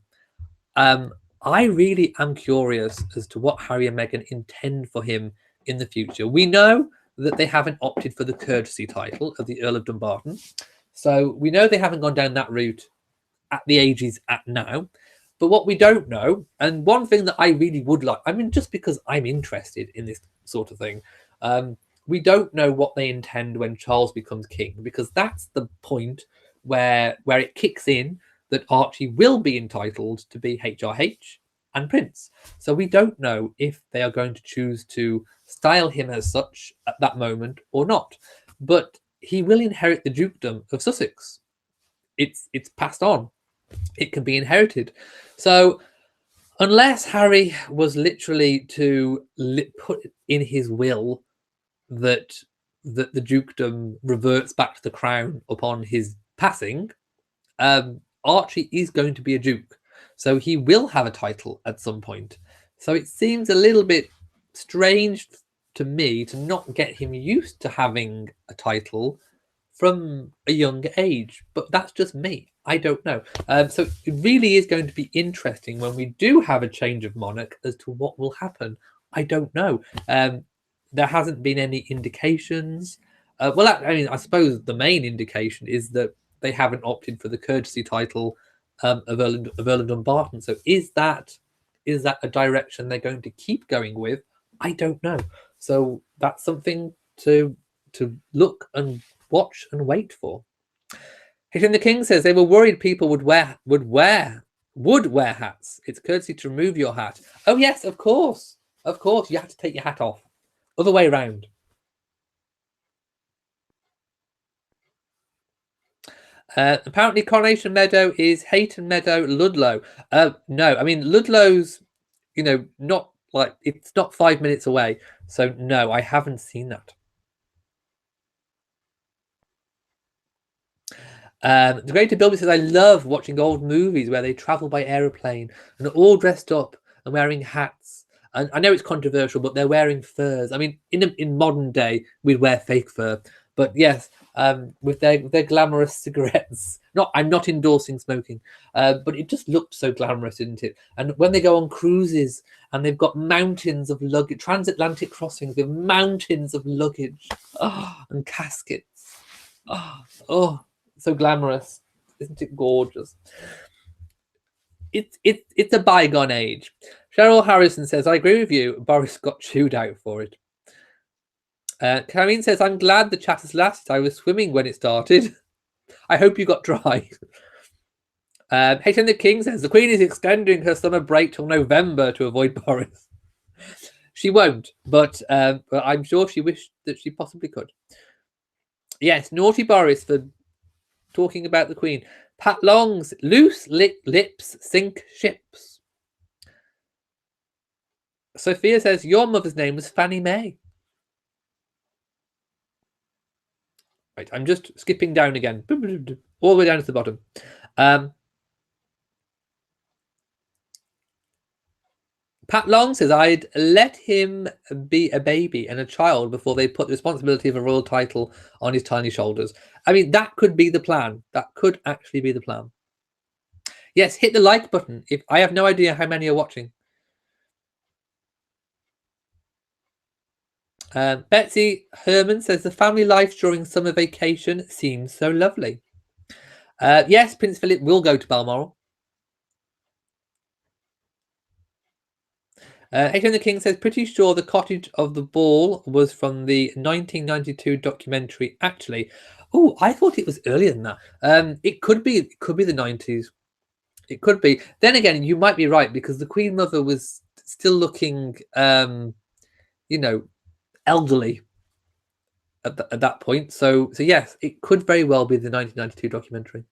I really am curious as to what Harry and Meghan intend for him in the future. We know that they haven't opted for the courtesy title of the Earl of Dumbarton, so we know they haven't gone down that route at the age he's at now. But what we don't know, and one thing that I really would like, I mean, just because I'm interested in this sort of thing, we don't know what they intend when Charles becomes king, because that's the point where it kicks in that Archie will be entitled to be HRH and Prince. So we don't know if they are going to choose to style him as such at that moment or not. But he will inherit the dukedom of Sussex. It's passed on. It can be inherited. So unless Harry was literally to put in his will that the dukedom reverts back to the crown upon his passing, Archie is going to be a duke. So he will have a title at some point. So it seems a little bit strange to me to not get him used to having a title from a young age, but that's just me. I don't know. So it really is going to be interesting when we do have a change of monarch as to what will happen. I don't know. There hasn't been any indications. I suppose the main indication is that they haven't opted for the courtesy title of Earl of Dumbarton. So is that a direction they're going to keep going with? I don't know. So that's something to look and watch and wait for. Hitting the King says they were worried people would wear hats. It's courtesy to remove your hat. Oh yes, of course, you have to take your hat off. Other way around. Apparently Coronation Meadow is Hayton Meadow, Ludlow. No, I mean Ludlow's, not like, it's not 5 minutes away. So no, I haven't seen that. The Greater Bilby says, I love watching old movies where they travel by aeroplane and are all dressed up and wearing hats. And I know it's controversial, but they're wearing furs. I mean, in modern day, we'd wear fake fur. But yes, with their glamorous cigarettes. I'm not endorsing smoking, but it just looked so glamorous, didn't it? And when they go on cruises and they've got mountains of luggage, transatlantic crossings with mountains of luggage, and caskets. Oh, so glamorous. Isn't it gorgeous? It's a bygone age. Cheryl Harrison says, I agree with you. Boris got chewed out for it. Karine says, I'm glad the chat has lasted. I was swimming when it started. I hope you got dry. Hayden the King says, the Queen is extending her summer break till November to avoid Boris. She won't, but I'm sure she wished that she possibly could. Yes, naughty Boris for talking about the Queen. Pat Long's loose lips sink ships. Sophia says, your mother's name was Fannie Mae. Right, I'm just skipping down again. All the way down to the bottom. Pat Long says, I'd let him be a baby and a child before they put the responsibility of a royal title on his tiny shoulders. I mean, that could be the plan. That could actually be the plan. Yes, hit the like button. If I have no idea how many are watching. Betsy Herman says, the family life during summer vacation seems so lovely. Yes, Prince Philip will go to Balmoral. Adrian the King says, pretty sure the cottage of the ball was from the 1992 documentary. Actually, oh, I thought it was earlier than that. It could be the 90s. It could be. Then again, you might be right, because the Queen Mother was still looking, elderly at that point. So yes, it could very well be the 1992 documentary.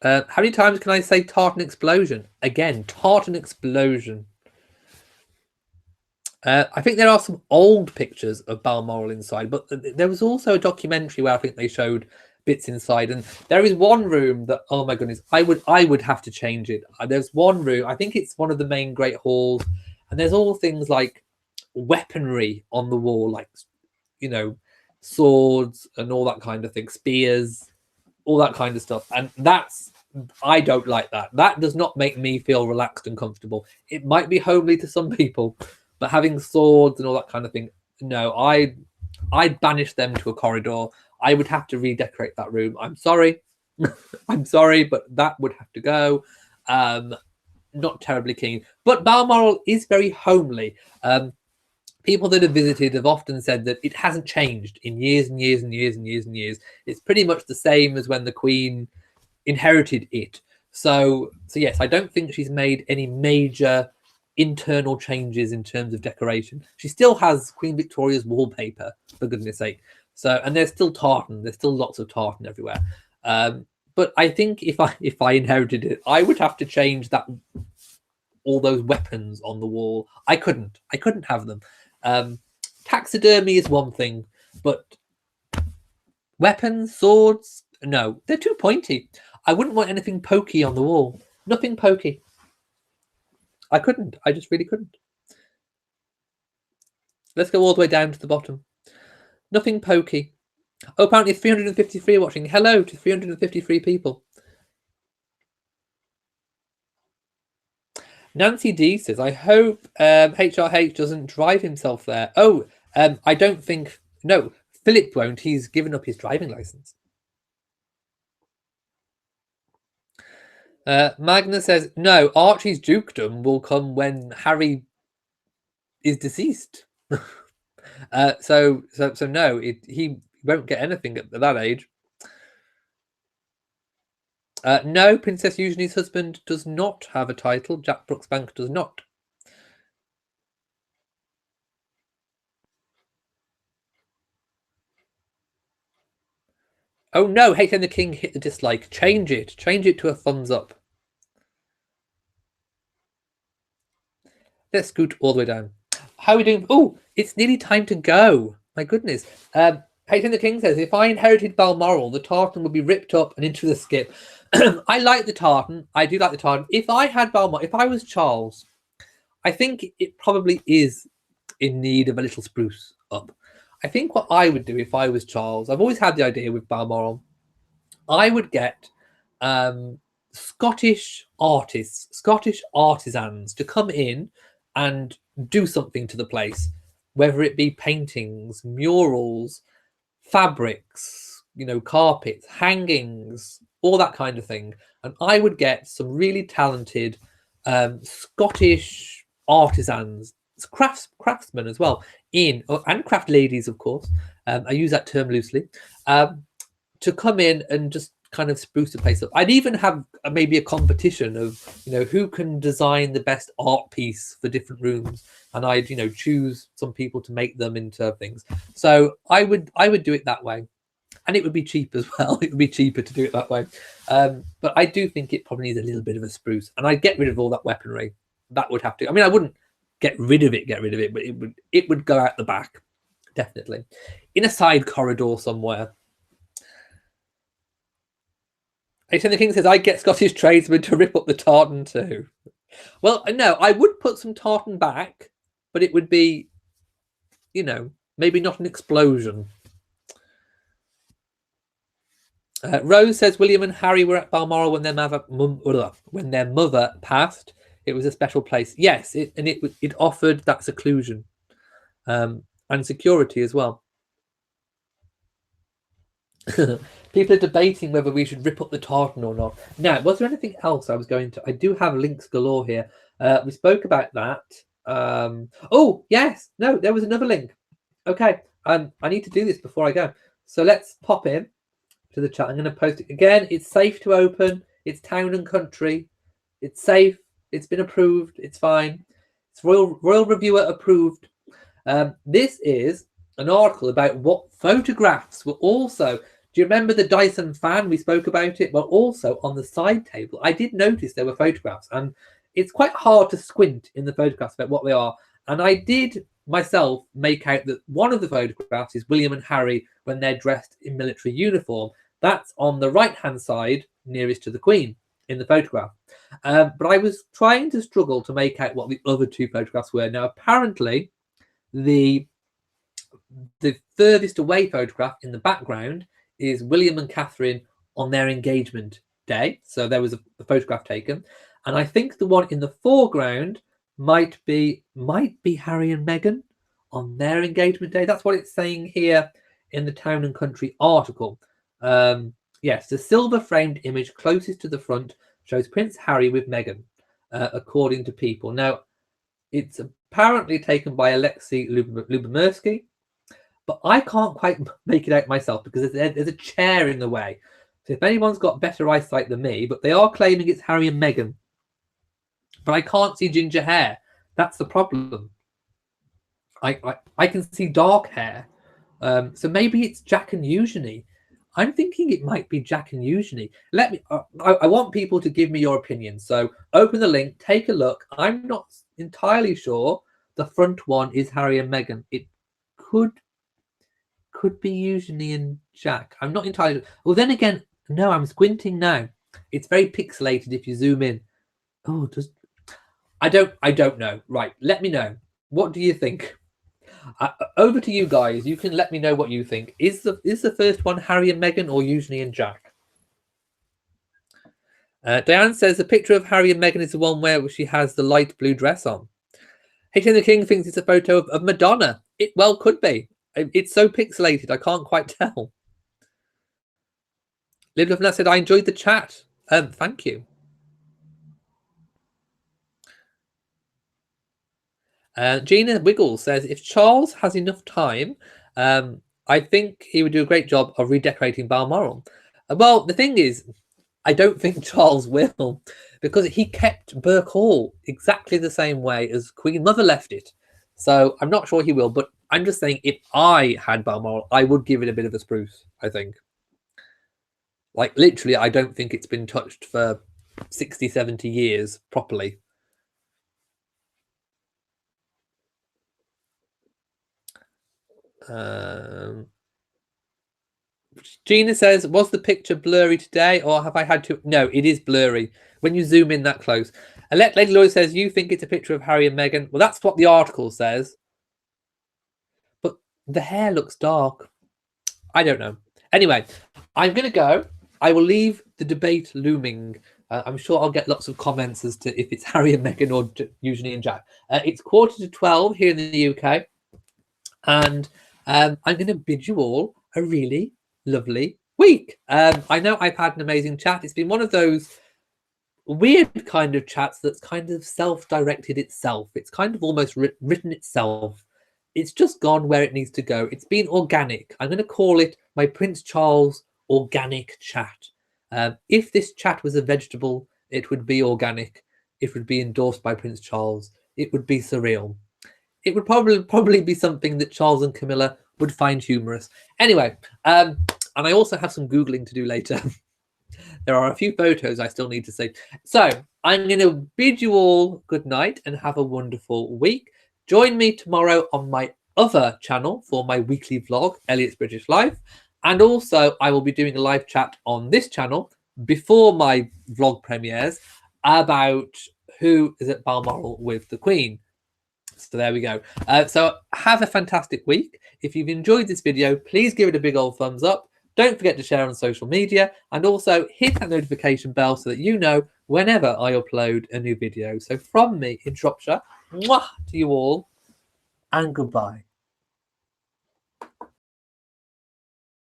How many times can I say tartan explosion? Again, tartan explosion. I think there are some old pictures of Balmoral inside, but there was also a documentary where I think they showed bits inside, and there is one room that, oh my goodness, I would have to change it. There's one room, I think it's one of the main great halls, and there's all things like weaponry on the wall, like swords and all that kind of thing, spears, all that kind of stuff, and I don't like that. That does not make me feel relaxed and comfortable. It might be homely to some people, but having swords and all that kind of thing, no, I'd banish them to a corridor. I would have to redecorate that room. I'm sorry. I'm sorry, but that would have to go. Not terribly keen. But Balmoral is very homely. People that have visited have often said that it hasn't changed in years and years and years and years and years. It's pretty much the same as when the Queen inherited it. So yes, I don't think she's made any major internal changes in terms of decoration. She still has Queen Victoria's wallpaper, for goodness sake. So, and there's still tartan. There's still lots of tartan everywhere. But I think if I inherited it, I would have to change that, all those weapons on the wall. I couldn't have them. Taxidermy is one thing, but weapons, swords, no, they're too pointy. I wouldn't want anything pokey on the wall. Nothing pokey. I couldn't. I just really couldn't. Let's go all the way down to the bottom. Nothing pokey. Oh, apparently 353 watching. Hello to 353 people. Nancy D says, I hope HRH doesn't drive himself there. Oh, I don't think... No, Philip won't. He's given up his driving license. Magna says, no, Archie's dukedom will come when Harry is deceased. So no, he won't get anything at that age. No, Princess Eugenie's husband does not have a title. Jack Brooksbank does not. Oh no, Hate and the King hit the dislike. Change it. Change it to a thumbs up. Let's scoot all the way down. How are we doing? Oh, it's nearly time to go. My goodness. Hate and the King says, if I inherited Balmoral, the tartan would be ripped up and into the skip. I like the tartan. I do like the tartan. If I had Balmoral, if I was Charles, I think it probably is in need of a little spruce up. I think what I would do if I was Charles, I've always had the idea with Balmoral, I would get Scottish artists, Scottish artisans to come in and do something to the place, whether it be paintings, murals, fabrics, carpets, hangings, all that kind of thing. And I would get some really talented Scottish artisans, craftsmen as well, and craft ladies, of course. I use that term loosely, to come in and just kind of spruce the place up. I'd even have maybe a competition of who can design the best art piece for different rooms, and I'd choose some people to make them into things. So I would do it that way, and it would be cheap as well. It would be cheaper to do it that way. But I do think it probably needs a little bit of a spruce, and I'd get rid of all that weaponry. That would have to. I mean, I wouldn't get rid of it, but it would go out the back, definitely, in a side corridor somewhere. Hate and the King says, I get Scottish tradesmen to rip up the tartan too. Well, no, I would put some tartan back, but it would be, maybe not an explosion. Rose says William and Harry were at Balmoral when their mother passed. It was a special place. Yes, it offered that seclusion and security as well. People are debating whether we should rip up the tartan or not. Now, was there anything else I was going to? I do have links galore here. We spoke about that. Oh, yes. No, there was another link. Okay. I need to do this before I go. So let's pop in to the chat. I'm going to post it again. It's safe to open. It's town and country. It's safe. It's been approved. It's fine. It's Royal Reviewer approved. This is an article about what photographs were also. Do you remember the Dyson fan? We spoke about it. Well, also on the side table, I did notice there were photographs, and it's quite hard to squint in the photographs about what they are. And I did myself make out that one of the photographs is William and Harry when they're dressed in military uniform. That's on the right-hand side, nearest to the Queen in the photograph. But I was trying to struggle to make out what the other two photographs were. Now, apparently, the furthest away photograph in the background is William and Catherine on their engagement day. So there was a photograph taken. And I think the one in the foreground might be Harry and Meghan on their engagement day. That's what it's saying here in the Town and Country article. Yes, the silver framed image closest to the front shows Prince Harry with Meghan, according to People. Now, it's apparently taken by Alexei Lubomirsky, but I can't quite make it out myself because there's a chair in the way. So if anyone's got better eyesight than me, but they are claiming it's Harry and Meghan, but I can't see ginger hair. That's the problem. I can see dark hair. So maybe it's Jack and Eugenie. I'm thinking it might be Jack and Eugenie. I want people to give me your opinion. So open the link, take a look. I'm not entirely sure the front one is Harry and Meghan. It could be Eugenie and Jack. I'm not entirely sure. Well, then again, no, I'm squinting now. It's very pixelated if you zoom in. Oh, I don't know. Right, let me know. What do you think? Over to you guys. You can let me know what you think. Is the first one Harry and Meghan or Eugenie and Jack? Diane says the picture of Harry and Meghan is the one where she has the light blue dress on. Hitting the King thinks it's a photo of Madonna. It well could be. It's so pixelated, I can't quite tell. Liv Love said, I enjoyed the chat. Thank you. Gina Wiggles says, if Charles has enough time, I think he would do a great job of redecorating Balmoral. Well, the thing is, I don't think Charles will, because he kept Burke Hall exactly the same way as Queen Mother left it. So I'm not sure he will, but I'm just saying if I had Balmoral, I would give it a bit of a spruce, I think. Like, literally, I don't think it's been touched for 60, 70 years properly. Gina says, was the picture blurry today, or have I had to? No, it is blurry when you zoom in that close. Lady Lloyd says, you think it's a picture of Harry and Meghan? Well, that's what the article says. But the hair looks dark. I don't know. Anyway, I'm going to go. I will leave the debate looming. I'm sure I'll get lots of comments as to if it's Harry and Meghan or Eugenie and Jack. It's 11:45 here in the UK. And I'm going to bid you all a really lovely week. I know I've had an amazing chat. It's been one of those weird kind of chats that's kind of self-directed itself. It's kind of almost written itself. It's just gone where it needs to go. It's been organic. I'm going to call it my Prince Charles organic chat. If this chat was a vegetable, it would be organic. It would be endorsed by Prince Charles. It would be surreal. It would probably be something that Charles and Camilla would find humorous. Anyway, and I also have some Googling to do later. There are a few photos I still need to see. So I'm going to bid you all good night and have a wonderful week. Join me tomorrow on my other channel for my weekly vlog, Elliot's British Life. And also I will be doing a live chat on this channel before my vlog premieres about who is at Balmoral with the Queen. So there we go. So have a fantastic week. If you've enjoyed this video, please give it a big old thumbs up. Don't forget to share on social media, and also hit that notification bell so that you know whenever I upload a new video. So from me in Shropshire, mwah, to you all, and goodbye.